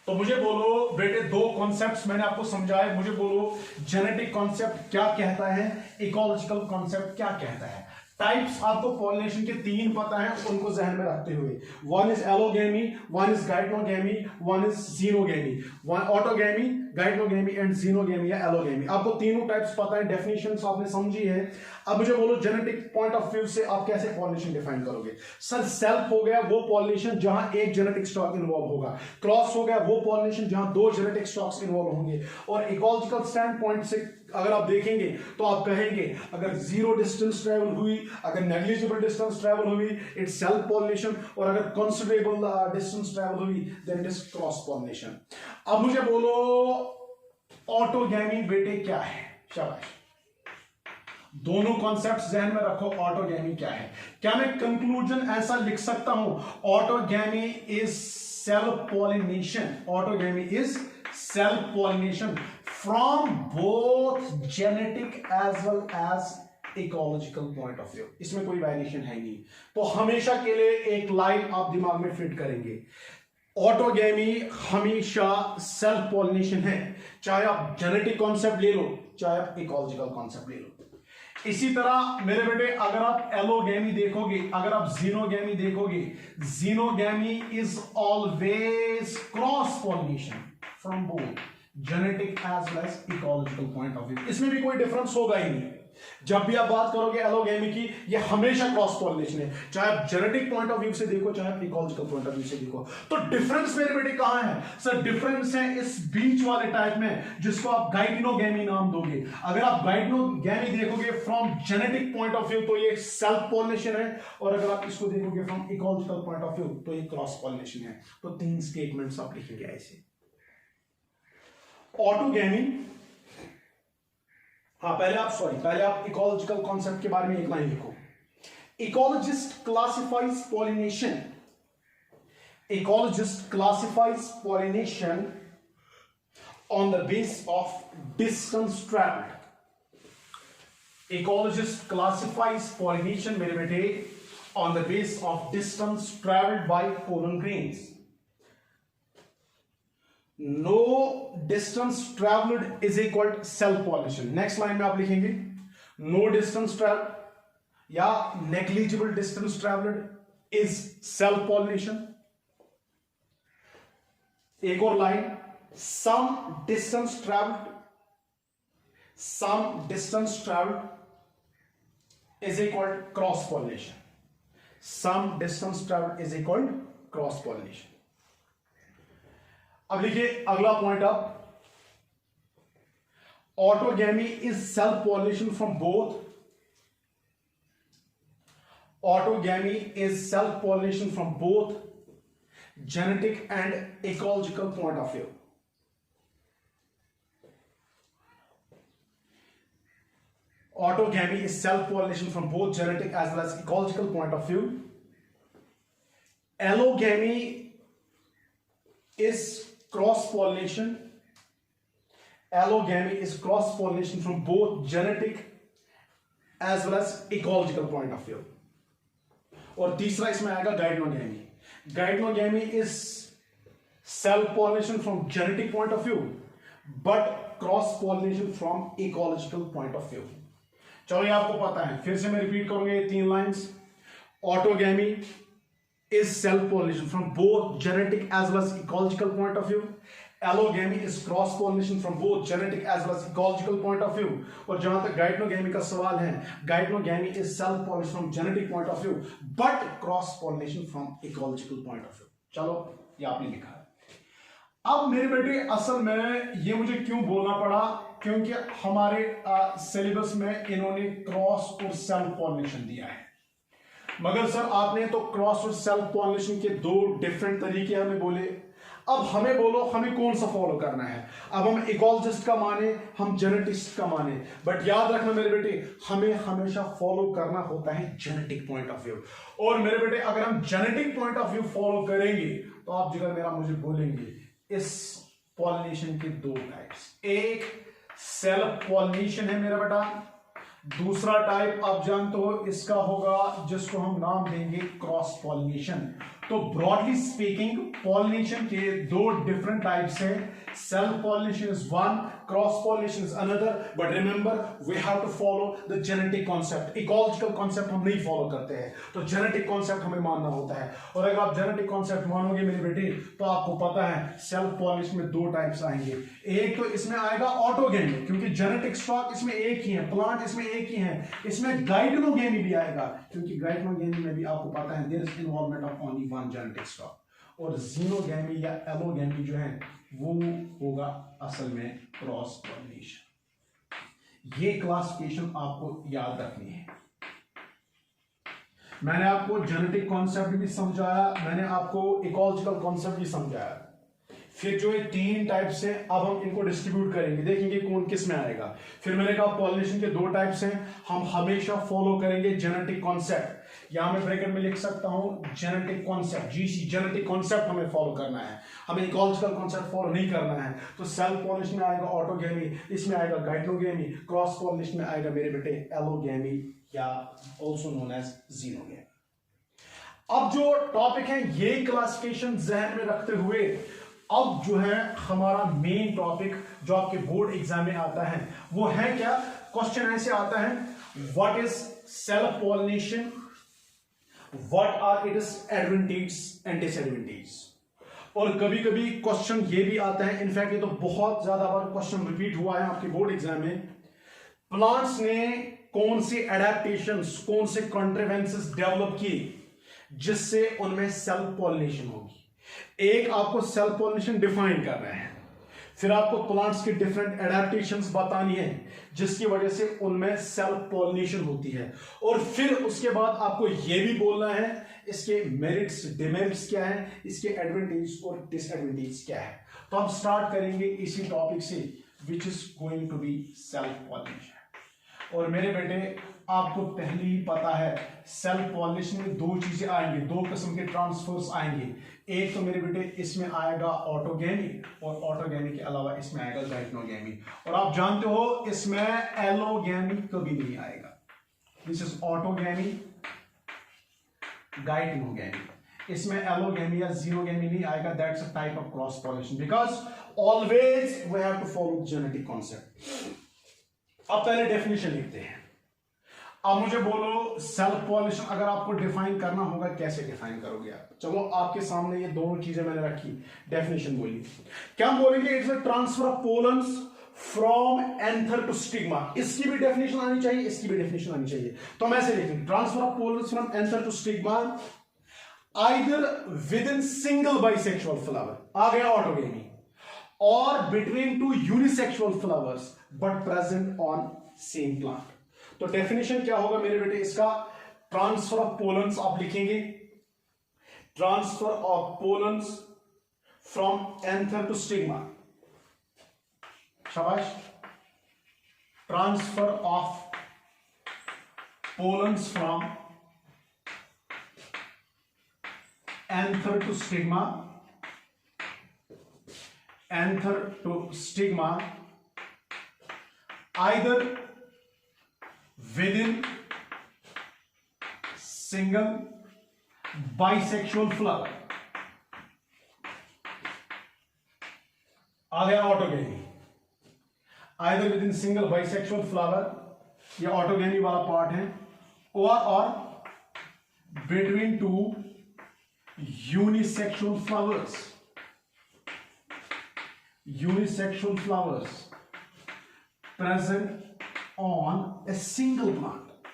तो मुझे बोलो बेटे, दो कॉन्सेप्ट्स मैंने आपको समझाए, मुझे बोलो जेनेटिक कॉन्सेप्ट क्या कहता है, इकोलॉजिकल कॉन्सेप्ट क्या कहता है। टाइप्स आपको पॉलिनेशन के तीन पता है, उनको जहन में रखते हुए, one is allogamy, one is geitonogamy, one is xenogamy, one autogamy, geitonogamy and xenogamy या एलोगैमी। आपको तीनों टाइप्स पता है, डेफिनेशंस आपने समझी है। अब मुझे बोलो जेनेटिक पॉइंट ऑफ व्यू से आप कैसे पॉलिनेशन डिफाइन करोगे। सर सेल्फ हो गया वो पॉलिनेशन जहां एक जेनेटिक स्टॉक इन्वॉल्व होगा, क्रॉस हो गया वो पॉलिनेशन जहां दो जेनेटिक स्टॉक्स इन्वॉल्व होंगे, और इकोलॉजिकल स्टैंड पॉइंट से अगर आप देखेंगे तो आप कहेंगे अगर जीरो डिस्टेंस ट्रैवल हुई, अगर नेग्लिजिबल डिस्टेंस ट्रैवल हुई इट्स सेल्फ पॉलिनेशन, और अगर कंसिडरेबल डिस्टेंस ट्रैवल हुई then it is cross pollination. अब मुझे बोलो ऑटोगैमी बेटे क्या है। शाबाश, दोनों कॉन्सेप्ट्स ध्यान में रखो। ऑटोगैमी क्या है? क्या मैं कंक्लूजन ऐसा लिख सकता हूं autogamy is self pollination, autogamy is self pollination from both genetic as well as ecological point of view। इसमें कोई वेरिएशन है नहीं। तो हमेशा के लिए एक लाइन आप दिमाग में फिट करेंगे, ऑटोगैमी हमेशा सेल्फ पॉलिनेशन है, चाहे आप जेनेटिक कॉन्सेप्ट ले लो, चाहे आप इकोलॉजिकल कॉन्सेप्ट ले लो। इसी तरह मेरे बेटे अगर आप एलोगैमी देखोगे, अगर आप जीनोगैमी देखोगे, xenogamy is always cross pollination from both genetic as well as ecological point of view. इसमें भी कोई डिफरेंस होगा ही नहीं। जब भी आप बात करोगे एलोगैमी की, ये हमेशा क्रॉस पॉलिनेशन है, चाहे आप जेनेटिक पॉइंट ऑफ व्यू से देखो, चाहे आप इकोलॉजिकल पॉइंट ऑफ व्यू से देखो। तो डिफरेंस मेरे बेटे कहां है? सर डिफरेंस है इस बीच वाले टाइप में जिसको आप गाइटनोगैमी नाम दोगे। अगर आप गाइटनोगैमी देखोगे from genetic point of view तो ये सेल्फ पॉलिनेशन है, और अगर आप इसको देखोगे from ecological point of view तो ये क्रॉस पॉलिनेशन है। तो तीन स्टेटमेंट्स आप लिखेंगे ऐसे। ऑटोगैमी हाँ पहले आप इकोलॉजिकल कॉन्सेप्ट के बारे में एक लाइन लिखो। Ecologist classifies pollination, ecologist classifies pollination on the basis of distance traveled. Ecologist classifies pollination मेरे बेटे on the basis of distance traveled by pollen grains. No distance traveled is equal to self pollination. Next line में आप लिखेंगे no distance traveled या negligible distance traveled is self pollination. एक और line, some distance travelled is equal cross pollination, some distance travelled is equal cross pollination. अब लिखिए अगला point आप, autogamy is self pollination from both, autogamy is self pollination from both genetic and ecological point of view. Autogamy is self-pollination from both genetic as well as ecological point of view. Allogamy is cross-pollination. Allogamy is cross-pollination from both genetic as well as ecological point of view. और तीसरा इसमें आएगा गाइडनोगैमी. Geitonogamy is self-pollination from genetic point of view, but cross-pollination from ecological point of view. चलो ये आपको पता है, फिर से मैं रिपीट करूंगा ये 3 lines. Autogamy is self-pollination from both genetic as well as ecological point of view. Allogamy is cross-pollination from both genetic as well as ecological point of view. और जहां तक गाइटनोगैमी का सवाल है, गाइटनोगैमी is self-pollination from genetic point of view, but cross-pollination from ecological point of view. चलो ये आपने लिखा है। अब मेरे बेटे असल में ये मुझे क्यों बोलना पड़ा, क्योंकि हमारे सिलेबस में इन्होंने क्रॉस और सेल्फ पॉलिनेशन दिया है, मगर सर आपने तो क्रॉस और सेल्फ पॉलिनेशन के 2 डिफरेंट तरीके हमें बोले। अब हमें बोलो हमें कौन सा फॉलो करना है। अब हम इकोलॉजिस्ट का माने, हम जेनेटिस्ट का माने, बट याद रखना मेरे बेटे हमें हमेशा फॉलो करना होता है जेनेटिक पॉइंट ऑफ व्यू। और मेरे बेटे अगर हम genetic point of view follow करेंगे तो आप जगह मेरा मुझे बोलेंगे इस पॉलिनेशन के 2 टाइप्स, एक सेल्फ पॉलिनेशन है मेरा बेटा, दूसरा टाइप आप जानते हो इसका होगा जिसको हम नाम देंगे क्रॉस पॉलिनेशन। तो ब्रॉडली स्पीकिंग पॉलिनेशन के 2 डिफरेंट टाइप्स हैं, self pollination is one, cross pollination is another, but remember we have to follow the genetic concept. Ecological concept हम नहीं फॉलो करते हैं, तो जेनेटिक कॉन्सेप्ट हमें मानना होता है। और अगर आप जेनेटिक कॉन्सेप्ट मानोगे मेरे बेटे तो आपको पता है सेल्फ पॉलिनेशन में 2 टाइप्स आएंगे। एक तो इसमें आएगा ऑटोगेमी, क्योंकि जेनेटिक स्टॉक इसमें एक ही है, प्लांट इसमें एक ही है। इसमें गाइटनोगेमी भी आएगा, क्योंकि गाइटनोगेमी में भी आपको पता है there is involvement of only one genetic stock. और जीनोगेमी या एलोगेमी जो है वो होगा असल में क्रॉस पॉलिनेशन। ये क्लासिफिकेशन आपको याद रखनी है। मैंने आपको जेनेटिक कॉन्सेप्ट भी समझाया, मैंने आपको इकोलॉजिकल कॉन्सेप्ट भी समझाया। फिर जो ये 3 टाइप्स हैं अब हम इनको डिस्ट्रीब्यूट करेंगे, देखेंगे कौन किस में आएगा। फिर मैंने कहा पॉलिनेशन के 2 टाइप्स हैं, हम हमेशा फॉलो करेंगे जेनेटिक कॉन्सेप्ट। यहां मैं ब्रैकेट में लिख सकता हूं genetic concept, GC, genetic concept हमें फॉलो करना है, हमें इकोलॉजिकल कॉन्सेप्ट फॉलो नहीं करना है। तो सेल्फ पॉलिनेशन में आएगा ऑटोगेमी, इसमें आएगा गाइटनोगेमी, क्रॉस पॉलिनेशन में आएगा मेरे बेटे एलोगेमी या ऑल्सो नोन एज जीनोगेमी। अब जो टॉपिक है ये क्लासिफिकेशन जहन में रखते हुए अब जो है हमारा मेन टॉपिक जो आपके बोर्ड एग्जाम में आता है वो है क्या। क्वेश्चन ऐसे आता है, what is self pollination, what are its advantage and disadvantage. और कभी कभी क्वेश्चन ये भी आता है, इनफैक्ट ये तो बहुत ज्यादा बार क्वेश्चन रिपीट हुआ है आपके बोर्ड एग्जाम में, प्लांट्स ने कौन से एडेप्टेशंस, कौन से कॉन्ट्रीवेंसेस डेवलप किए जिससे उनमें सेल्फ पॉलिनेशन होगी। एक आपको सेल्फ पॉलिनेशन डिफाइन करना है, फिर आपको प्लांट्स की डिफरेंट एडेप्टेशंस बतानी है जिसकी वजह से उनमें सेल्फ पॉलिनेशन होती है, और फिर उसके बाद आपको यह भी बोलना है इसके मेरिट्स, डिमेरिट्स क्या है, इसके एडवांटेज और डिसएडवांटेज क्या है। तो हम स्टार्ट करेंगे इसी टॉपिक से which is going to be self pollination. और मेरे बेटे आपको पहले ही पता है सेल्फ पॉलिनेशन में दो चीजें आएंगी, दो किस्म के ट्रांसफर्स आएंगे। एक तो मेरे बेटे इसमें आएगा ऑटोगैमी, और ऑटोगैमी के अलावा इसमें आएगा गाइटनोगैमी। और आप जानते हो इसमें एलोगैमी कभी नहीं आएगा। This is autogamy, geitonogamy. इसमें एलोगैमी या जीरोगैमी नहीं आएगा। That's a type of cross pollination, because always we have to follow genetic concept. अब पहले डेफिनेशन लिखते हैं। अब मुझे बोलो सेल्फ पॉलिनेशन अगर आपको डिफाइन करना होगा, कैसे डिफाइन करोगे आप? चलो आपके सामने ये दोनों चीजें मैंने रखी, डेफिनेशन बोलिए। क्या बोलेंगे? It's a transfer of pollens from anther to stigma. इसकी भी डेफिनेशन आनी चाहिए, इसकी भी डेफिनेशन आनी चाहिए। तो हम ऐसे लिखेंगे, transfer of pollens from anther to stigma either within single bisexual flower, आ गया ऑटोगैमी, और between two unisexual flowers but present on same plant. तो डेफिनेशन क्या होगा मेरे बेटे इसका? ट्रांसफर ऑफ पोलन्स आप लिखेंगे, transfer of pollens from anther to stigma. शाबाश। Transfer of pollens from anther to stigma, anther to stigma either within single bisexual flower। आ गया autogamy, either within single bisexual flower, ये autogamy वाला part है, और between two unisexual flowers, unisexual flowers present on a single plant,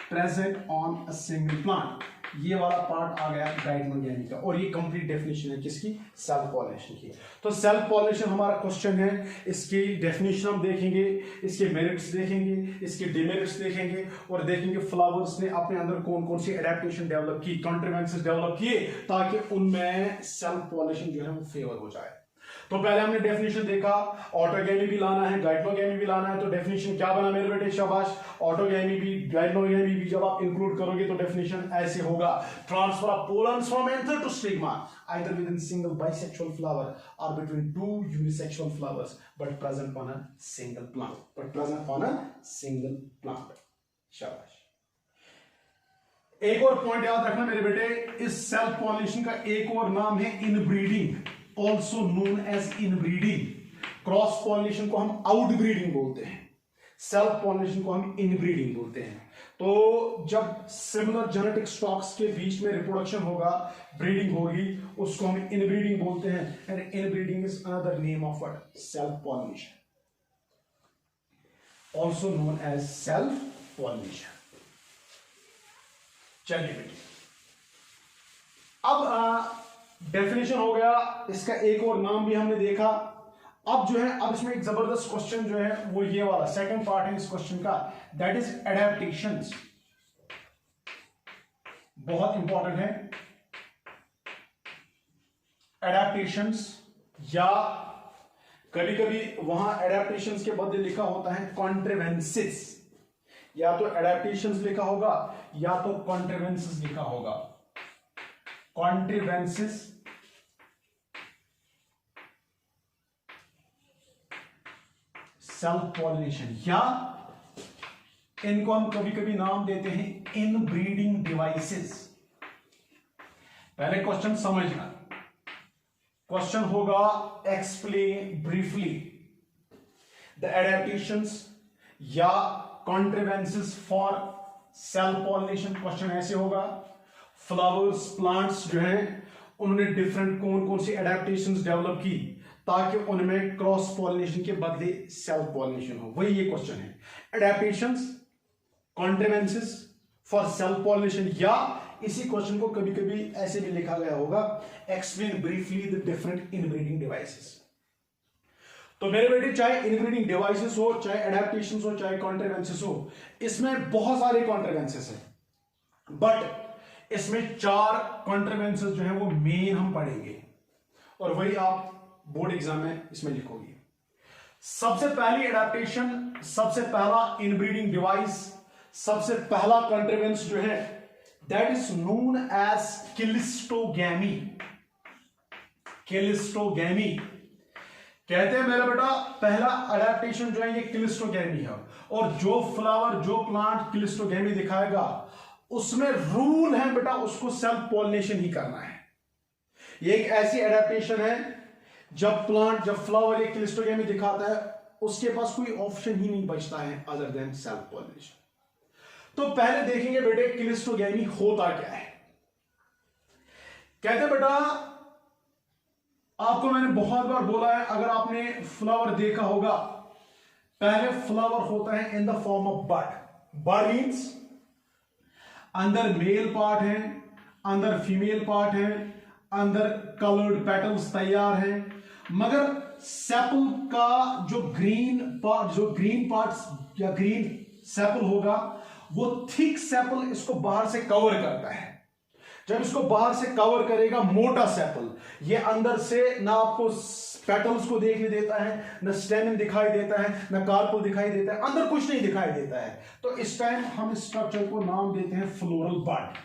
present on a single plant। ये वाला part आ गया गाइटनोगैमी का, और ये कंप्लीट डेफिनेशन है किसकी? सेल्फ पॉलिनेशन की। तो सेल्फ पॉलिनेशन हमारा क्वेश्चन है, इसकी डेफिनेशन हम देखेंगे, इसके मेरिट्स देखेंगे, इसके डिमेरिट्स देखेंगे, और देखेंगे फ्लावर्स ने अपने अंदर कौन कौन सी एडेप्टेशन डेवलप की, कॉन्ट्रीवेंसेस डेवलप किए, ताकि उनमें सेल्फ पॉलिनेशन जो है वो फेवर हो जाए। तो पहले हमने डेफिनेशन देखा, ऑटोगैमी भी लाना है, गाइटनोगैमी भी लाना है। तो डेफिनेशन क्या बना मेरे बेटे? शाबाश। ऑटोगैमी भी गाइटनोगैमी भी जब आप इंक्लूड करोगे तो डेफिनेशन ऐसे होगा, transfer of pollens from anther to stigma either within single bisexual flower और between two unisexual flowers but present on a single plant, but present on a single plant. शाबाश। एक और point याद रखना मेरे बेटे, इस सेल्फ पॉलिनेशन का एक और नाम है inbreeding, also known as inbreeding। Cross pollination को हम आउटब्रीडिंग बोलते हैं, सेल्फ पॉलिनेशन को हम इनब्रीडिंग बोलते हैं। तो जब सिमिलर जेनेटिक स्टॉक्स के बीच में रिप्रोडक्शन होगा, ब्रीडिंग होगी, उसको हम इनब्रीडिंग बोलते हैं। And inbreeding is another name of what? Self pollination, also known as self pollination. चलिए बेटे, अब डेफिनेशन हो गया, इसका एक और नाम भी हमने देखा। अब जो है, अब इसमें एक जबरदस्त क्वेश्चन जो है वो ये वाला सेकंड पार्ट है इस क्वेश्चन का, दैट इज एडेप्टेशंस। बहुत इंपॉर्टेंट है एडेप्टेशंस, या कभी कभी वहां एडेप्टेशंस के बदले लिखा होता है कॉन्ट्रीवेंसेस। या तो एडेप्टेशंस लिखा होगा या तो कॉन्ट्रीवेंसेस लिखा होगा। कॉन्ट्रीवेंसेस सेल्फ पॉलिनेशन, या इनको हम कभी कभी नाम देते हैं इनब्रीडिंग डिवाइसेस। पहले क्वेश्चन समझना, क्वेश्चन होगा एक्सप्लेन ब्रीफली द एडेप्टेशंस या कॉन्ट्रीवेंसेस फॉर सेल्फ पॉलिनेशन। क्वेश्चन ऐसे होगा, फ्लावर्स प्लांट्स जो हैं उन्होंने डिफरेंट कौन कौन सी एडेप्टेशंस डेवलप की ताकि उनमें क्रॉस पॉलिनेशन के बदले सेल्फ पॉलिनेशन हो। वही ये क्वेश्चन है, एडेप्टेशंस, कॉन्ट्रीवेंसेस फॉर सेल्फ पॉलिनेशन, या इसी क्वेश्चन को कभी कभी ऐसे भी लिखा गया होगा, explain briefly the different inbreeding devices. तो मेरे बेटे, चाहे इनब्रीडिंग डिवाइसेस हो, चाहे एडेप्टेशंस हो, चाहे कॉन्ट्रीवेंसेस हो, इसमें बहुत सारे कॉन्ट्रीवेंसेस हैं, बट इसमें 4 कॉन्ट्रीवेंसेस जो है वो मेन हम पढ़ेंगे, और वही आप बोर्ड एग्जाम में इसमें लिखोगे। सबसे पहली एडेप्टेशन, सबसे पहला इनब्रीडिंग डिवाइस, सबसे पहला कंट्रीवेंस जो है that is known as cleistogamy. Cleistogamy कहते हैं मेरा बेटा पहला एडेप्टेशन जो है ये क्लिस्टोगैमी है। और जो फ्लावर, जो प्लांट क्लिस्टोगैमी दिखाएगा उसमें रूल है बेटा उसको सेल्फ पॉलिनेशन ही करना है। ये एक ऐसी एडेप्टेशन है जब प्लांट, जब फ्लावर ये क्लिस्टोगैमी दिखाता है उसके पास कोई ऑप्शन ही नहीं बचता है अदर देन सेल्फ पॉलिनेशन। तो पहले देखेंगे बेटे क्लिस्टोगैमी होता क्या है। कहते बेटा, आपको मैंने बहुत बार बोला है, अगर आपने फ्लावर देखा होगा, पहले फ्लावर होता है in the form of bud. Bud means अंदर मेल पार्ट है, अंदर फीमेल पार्ट है, अंदर कलर्ड पेटल्स तैयार हैं, मगर सेपल का जो ग्रीन पार्ट या ग्रीन सेपल होगा वो थिक सेपल इसको बाहर से कवर करता है। जब इसको बाहर से कवर करेगा मोटा सेपल, ये अंदर से ना आपको पेटल्स को देखने देता है, न स्टेमन दिखाई देता है, न कार्पल दिखाई देता है, अंदर कुछ नहीं दिखाई देता है। तो इस टाइम हम इस स्ट्रक्चर को नाम देते हैं फ्लोरल बड।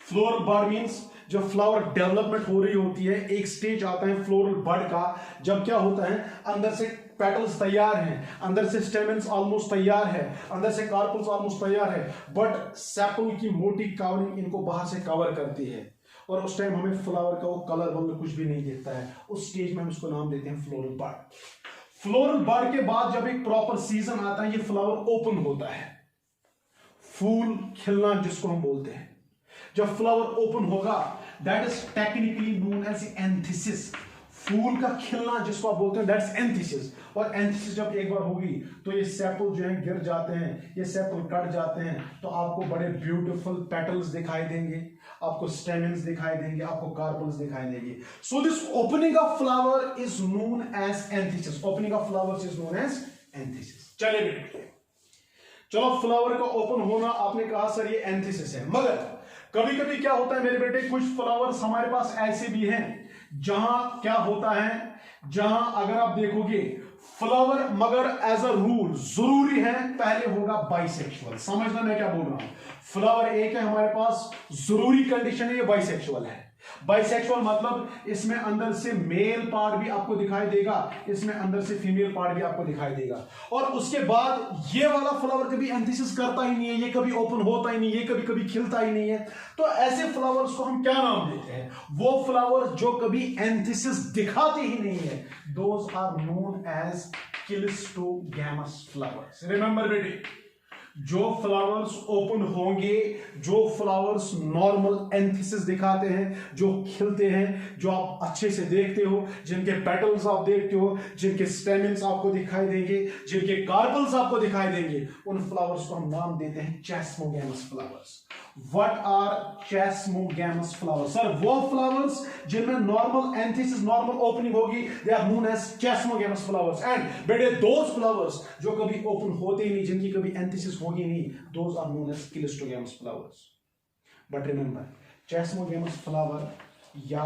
फ्लोरल बड मींस जब फ्लावर डेवलपमेंट हो रही होती है, एक स्टेज आता है फ्लोरल बड का, जब क्या होता है अंदर से पेटल्स तैयार हैं, अंदर से स्टेमेंस ऑलमोस्ट तैयार है, अंदर से कार्पल्स ऑलमोस्ट तैयार है, बट सेपल की मोटी कवरिंग इनको बाहर से कवर करती है और उस टाइम हमें फ्लावर का वो कलर वगैरह कुछ भी नहीं दिखता है। उस स्टेज में हम इसको नाम देते हैं फ्लोरल बड। फ्लोरल बड के बाद जब एक प्रॉपर सीजन आता है, ये फ्लावर ओपन होता है, फूल खिलना जिसको हम बोलते हैं। जब फ्लावर ओपन होगा that is technically known as anthesis. फूल का खिलना जिसको आप बोलते हैं दैट्स एंथिसिस। और एंथिसिस जब एक बार होगी तो ये सेपल जो है गिर जाते हैं, ये सेपल कट जाते हैं, तो आपको बड़े ब्यूटीफुल पेटल्स दिखाई देंगे, आपको स्टेमेंस दिखाई देंगे, आपको कार्पल्स दिखाई देंगे। So this opening of flower is known as anthesis. Opening of flowers is known as anthesis. चलिए बेटे, चलो फ्लावर का ओपन होना आपने कहा सर ये एंथिसिस है, मगर कभी कभी क्या होता है मेरे बेटे, कुछ फ्लावर्स हमारे पास ऐसे भी हैं जहां क्या होता है, जहां अगर आप देखोगे फ्लावर मगर एज अ रूल जरूरी है पहले होगा बाइसेक्सुअल। समझना मैं क्या बोल रहा हूं। फ्लावर एक है हमारे पास, जरूरी कंडीशन है ये बाइसेक्सुअल है। बाइसेक्सुअल मतलब इसमें अंदर से मेल पार्ट भी आपको दिखाई देगा, इसमें अंदर से फीमेल पार्ट भी आपको दिखाई देगा। और उसके बाद ये वाला फ्लावर कभी एंथिसिस करता ही नहीं है, ये कभी ओपन होता ही नहीं, ये कभी कभी खिलता ही नहीं है। तो ऐसे फ्लावर्स को हम क्या नाम देते हैं? वो फ्लावर जो कभी एंथिसिस दिखाते ही नहीं है, those are known as cleistogamous flowers. Remember बेटे, जो फ्लावर्स ओपन होंगे, जो फ्लावर्स नॉर्मल एंथिसिस दिखाते हैं, जो खिलते हैं, जो आप अच्छे से देखते हो, जिनके पेटल्स आप देखते हो, जिनके स्टेमेंस आपको दिखाई देंगे, जिनके कार्पल्स आपको दिखाई देंगे, उन फ्लावर्स को हम नाम देते हैं chasmogamous flowers. What are chasmogamous flowers? Sir वो फ्लावर्स जिनमें नॉर्मल एंथिसिस, नॉर्मल ओपनिंग होगी, they are known as chasmogamous flowers. And बेटे दोज फ्लावर्स जो कभी ओपन होते ही नहीं, जिनकी कभी एंथिसिस होगी नहीं, those are known as cleistogamous flowers. But remember, chasmogamous flower या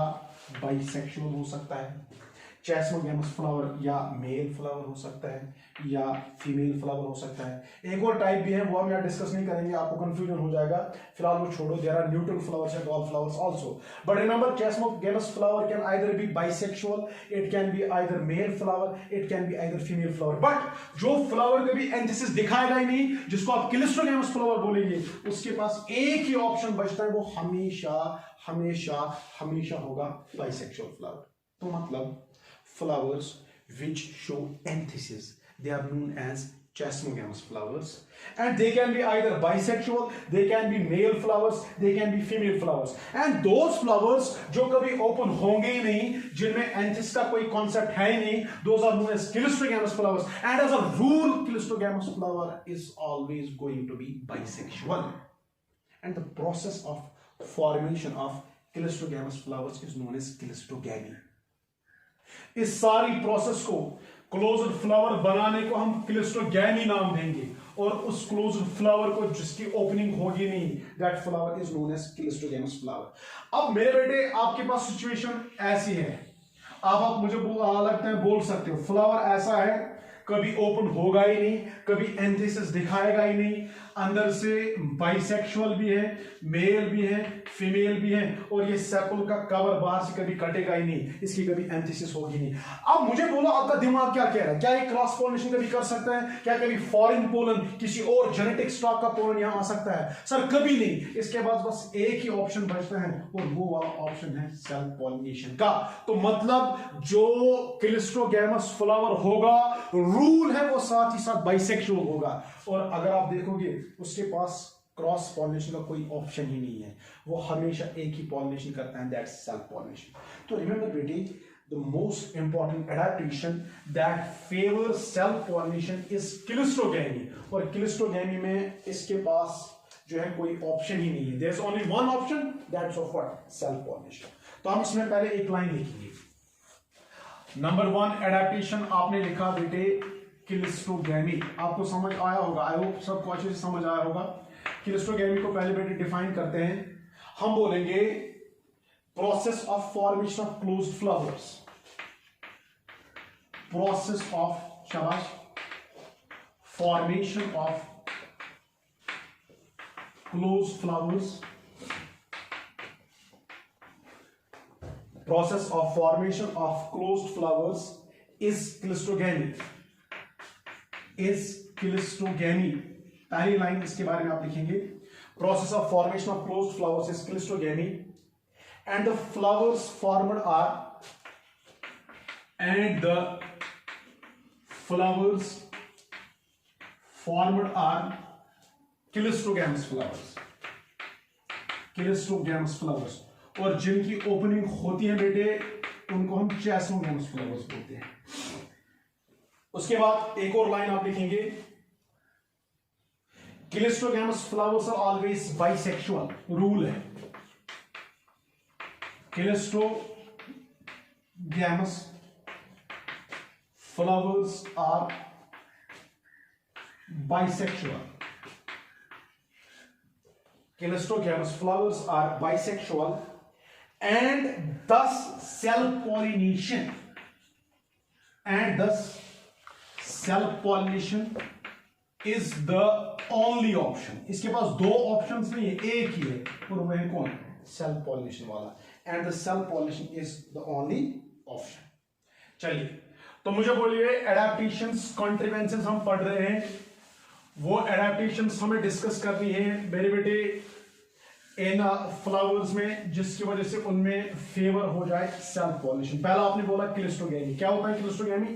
बाइसेक्सुअल हो सकता है, चेस्मोगैमस फ्लावर या मेल फ्लावर हो सकता है, या फीमेल फ्लावर हो सकता है। एक और टाइप भी है, वो हम यहाँ डिस्कस नहीं करेंगे, आपको कंफ्यूजन हो जाएगा, फिलहाल वो छोड़ो। There are neutral flowers and all flowers also. But remember, chasmogamous flower can either be bisexual, it can be either male flower, it can be either female flower. But जो flower कभी anthesis दिखाएगा ही नहीं, जिसको आप cleistogamous flower बोलेंगे, उसके पास एक ही option बचता है, वो हमेशा हमेशा हमेशा होगा बाइसेक्सुअल फ्लावर। तो मतलब flowers which show anthesis, they are known as chesmogamous flowers, and they can be either bisexual, they can be male flowers, they can be female flowers, and those flowers जो कभी open होंगे ही नहीं, जिनमें anthesis का कोई concept है ही नहीं, those are known as clistogamous flowers, and as a rule clistogamous flower is always going to be bisexual, and the process of formation of clistogamous flowers is known as clistogamy। इस सारी process को, closed flower बनाने को हम cleistogamy नाम देंगे, और उस क्लोज्ड फ्लावर को जिसकी ओपनिंग होगी नहीं, that flower is known as cleistogamous flower. अब मेरे बेटे आपके पास सिचुएशन ऐसी है, आप मुझे लगता है बोल सकते हो, फ्लावर ऐसा है कभी ओपन होगा ही नहीं, कभी एंथीसिस दिखाएगा ही नहीं, अंदर से बाइसेक्सुअल भी है, मेल भी है, फीमेल भी है, और ये सेपल का कवर बाहर से कभी कटेगा ही नहीं, इसकी कभी एंथीसिस होगी नहीं। अब मुझे बोलो आपका दिमाग क्या कह रहा है, क्या ये क्रॉस पॉलिनेशन कभी कर सकता है? क्या कभी फॉरेन पोलन, किसी और जेनेटिक स्टॉक का पोलन यहां आ सकता है? सर कभी नहीं। इसके बाद बस एक ही ऑप्शन बचता है और वो वाला ऑप्शन है सेल्फ पॉलिनेशन का। तो मतलब जो क्लिस्ट्रोगैमस फ्लावर होगा, रूल है वो साथ ही साथ बाइसेक्सुअल होगा। और अगर आप देखोगे उसके पास क्रॉस पॉलिनेशन का कोई ऑप्शन ही नहीं है, वो हमेशा एक ही पॉलिनेशन करता है, दैट्स सेल्फ पॉलिनेशन। तो रिमेंबर बेटी, the most important adaptation that favours self pollination is cleistogamy. और क्लिस्ट्रोगैमी में इसके पास जो है कोई ऑप्शन ही नहीं है, there is only one option, that's of what, self pollination. तो हम इसमें पहले एक लाइन लिखेंगे। नंबर 1 एडेप्टेशन आपने लिखा बेटे क्लिस्ट्रोगैमी। आपको समझ आया होगा, आई होप सबको अच्छे से समझ आया होगा। क्लिस्ट्रोगैमी को पहले बेटे डिफाइन करते हैं, हम बोलेंगे process of formation of closed flowers. Process of, शाबाश, formation of closed flowers. Process of formation of closed flowers is clistogamy. Is clistogamy. पहली लाइन इसके बारे में आप लिखेंगे, Process of formation of closed flowers is clistogamy, and the flowers formed are, and the flowers formed are clistogamous flowers. Clistogamous flowers. और जिनकी opening होती है बेटे उनको हम चैसोगैमस फ्लावर्स बोलते हैं। उसके बाद एक और लाइन आप लिखेंगे, cleistogamous flowers are always bisexual. Rule है, cleistogamous flowers are bisexual. Clistogamous flowers are bisexual, and thus self-pollination is the only option. इसके पास दो ऑप्शंस नहीं है, एक ही है, और वह है कौन, सेल्फ पॉलिनेशन वाला, and the self pollination is the only option. चलिए, तो मुझे बोलिए एडेप्टेशंस, कॉन्ट्रीवेंसेस हम पढ़ रहे हैं, वो एडेप्टेशंस हमें डिस्कस करनी है मेरे बेटे इन फ्लावर्स में, जिसकी वजह से उनमें फेवर हो जाए सेल्फ पॉलिनेशन। पहला आपने बोला क्लिस्ट्रोगैमी। क्या होता है cleistogamy?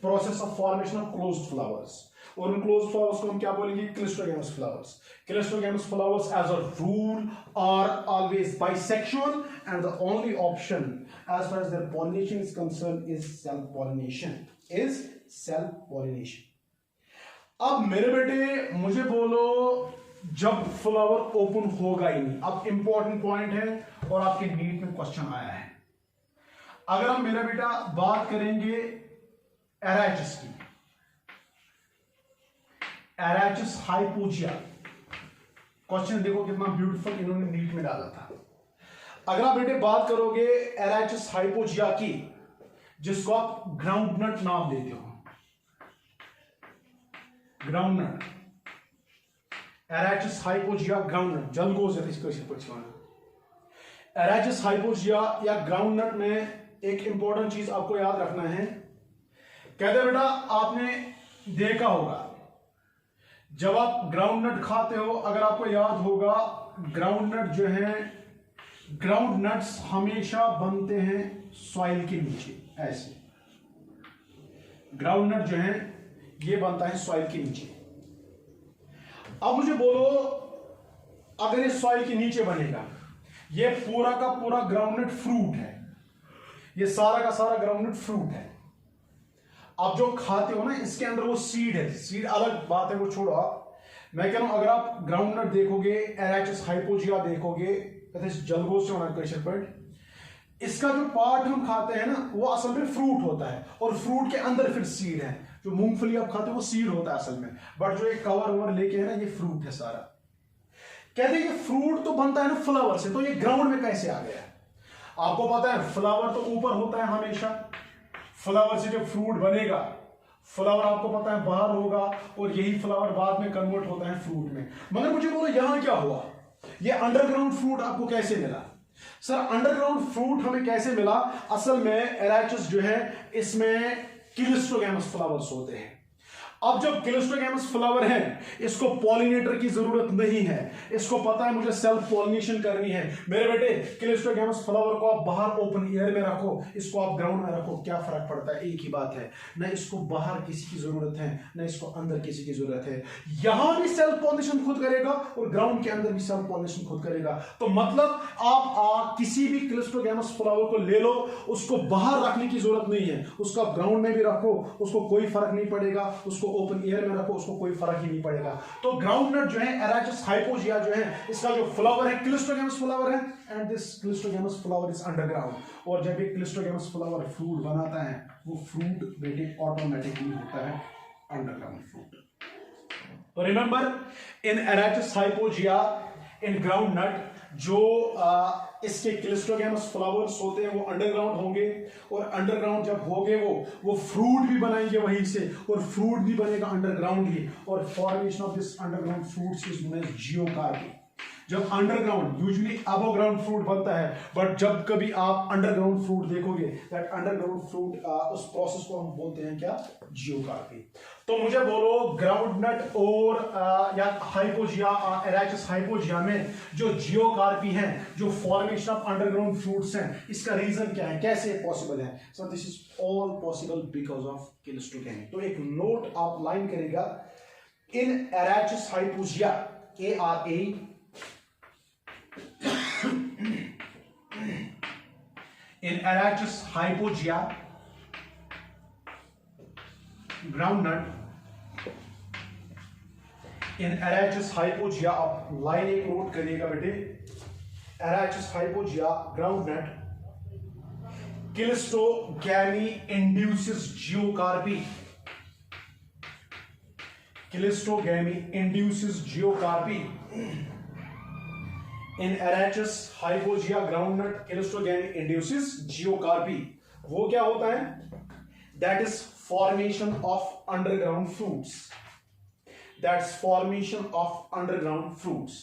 Process of formation of closed flowers. और उन क्लोज्ड फ्लावर्स को हम क्या बोलेंगे? Cleistogamous flowers. Cleistogamous flowers as a rule are always bisexual, and the only option as far as there pollination is concern is self pollination. अब मेरे बेटे मुझे बोलो, जब फ्लावर ओपन होगा ही नहीं। अब इंपॉर्टेंट पॉइंट है और आपके नीट में क्वेश्चन आया है। अगर हम मेरा बेटा बात करेंगे एराइचस की, एराइचस हाइपोजिया, क्वेश्चन देखो कितना ब्यूटीफुल इन्होंने नीट में डाला था। अगर आप बेटे बात करोगे एराइचस हाइपोजिया की, जिसको आप ग्राउंडनट नाम देते हो, ग्राउंडनट, एराइचस हाइपोजिया ग्राउंडनट, जलगोज है इसको इसे पूछना। एराइचस हाइपोजिया या ग्राउंडनट में एक इंपॉर्टेंट चीज आपको याद रखना है। कहते बेटा आपने देखा होगा जब आप ग्राउंडनट खाते हो, अगर आपको याद होगा ग्राउंडनट जो है, ग्राउंडनट्स हमेशा बनते हैं सॉइल के नीचे, ऐसे ग्राउंडनट जो है ये बनता है सॉइल के नीचे। अब मुझे बोलो, अगर ये सॉइल के नीचे बनेगा, ये पूरा का पूरा ग्राउंडनट फ्रूट है, ये सारा का सारा ग्राउंडनट फ्रूट है। आप जो खाते हो ना, इसके अंदर वो सीड है, सीड अलग बात है, वो छोड़ो आप। मैं कह रहा हूं अगर आप ग्राउंडनट देखोगे, एराइचस हाइपोजिया देखोगे, जलगोज से होना, इसका जो पार्ट हम खाते हैं ना, वो असल में फ्रूट होता है, और फ्रूट के अंदर फिर सीड है। जो मूंगफली आप खाते हो वो सीड होता है असल में, बट जो एक कवर ओवर लेके है ना, ये फ्रूट है सारा। कहते हैं ये फ्रूट तो बनता है ना फ्लावर से, तो ये ग्राउंड में कैसे आ गया? आपको पता है फ्लावर तो ऊपर होता है हमेशा, फ्लावर से जब फ्रूट बनेगा, फ्लावर आपको पता है बाहर होगा और यही फ्लावर बाद में कन्वर्ट होता है फ्रूट में। मगर मुझे बोलो यहां क्या हुआ, ये अंडरग्राउंड फ्रूट आपको कैसे मिला? सर अंडरग्राउंड फ्रूट हमें कैसे मिला? असल में एराइचस जो है इसमें क्लिस्ट्रोगैमस फ्लावर्स होते हैं। अब जब क्लिस्ट्रोगैमस फ्लावर है, इसको पॉलिनेटर की जरूरत नहीं है, इसको पता है मुझे सेल्फ पॉलिनेशन करनी है। मेरे बेटे क्लिस्ट्रोगैमस फ्लावर को आप बाहर ओपन एयर में रखो, इसको आप ग्राउंड में रखो, क्या फर्क पड़ता है? एक ही बात है, न इसको बाहर किसी की जरूरत है न इसको अंदर किसी की जरूरत है। यहां भी सेल्फ पॉलिनेशन खुद करेगा और ग्राउंड के अंदर भी सेल्फ पॉलिनेशन खुद करेगा। तो मतलब आप किसी भी क्लिस्ट्रोगैमस फ्लावर को ले लो, उसको बाहर रखने की जरूरत नहीं है, उसको ग्राउंड में भी रखो, उसको कोई फर्क नहीं पड़ेगा, उसको ओपन एयर में रखो, उसको कोई फर्क ही नहीं पड़ेगा। तो ग्राउंड नट जो है एराइचस हाइपोजिया जो है, इसका जो फ्लावर है क्लिस्ट्रोगैमस फ्लावर है, and this cleistogamous flower is underground. और जब एक क्लिस्ट्रोगैमस फ्लावर फ्रूट बनाता है, वो फ्रूट बेटे ऑटोमेटिकली होता है अंडरग्राउंड फ्रूट। तो remember in Arachis hypogaea in groundnut जो इसके क्लिस्ट्रोगैमस फ्लावर्स होते हैं वो अंडरग्राउंड होंगे, और अंडरग्राउंड जब होंगे वो फ्रूट भी बनाएंगे वहीं से, और फ्रूट भी बनेगा अंडरग्राउंड ही। और formation of this underground fruits is known as geocarpy. जब underground usually above ground fruit बनता है, बट जब कभी आप अंडरग्राउंड फ्रूट देखोगे, दैट अंडरग्राउंड फ्रूट उस प्रोसेस को हम बोलते हैं क्या? जियोकार्पी। तो मुझे बोलो ग्राउंड नट और या हाइपोजिया एराइचस हाइपोजिया में जो जियोकार्पी है, जो फॉर्मेशन ऑफ अंडरग्राउंड फ्रूट्स हैं, इसका रीजन क्या है, कैसे पॉसिबल है? So this is all possible because of cleistogamy. तो एक नोट आप लाइन करेगा, in Arachis hypogaea ARA in Arachis hypogaea groundnut, in Arachis hypogaea आप लाइन एक नोट करिएगा बेटे, Arachis hypogaea groundnut क्लिस्ट्रोगैमी induces geocarpy, क्लिस्ट्रोगैमी induces geocarpy in Arachis hypogaea groundnut क्लिस्ट्रोगैमी induces geocarpy। वो क्या होता है? That is formation of underground fruits, that's formation of underground fruits।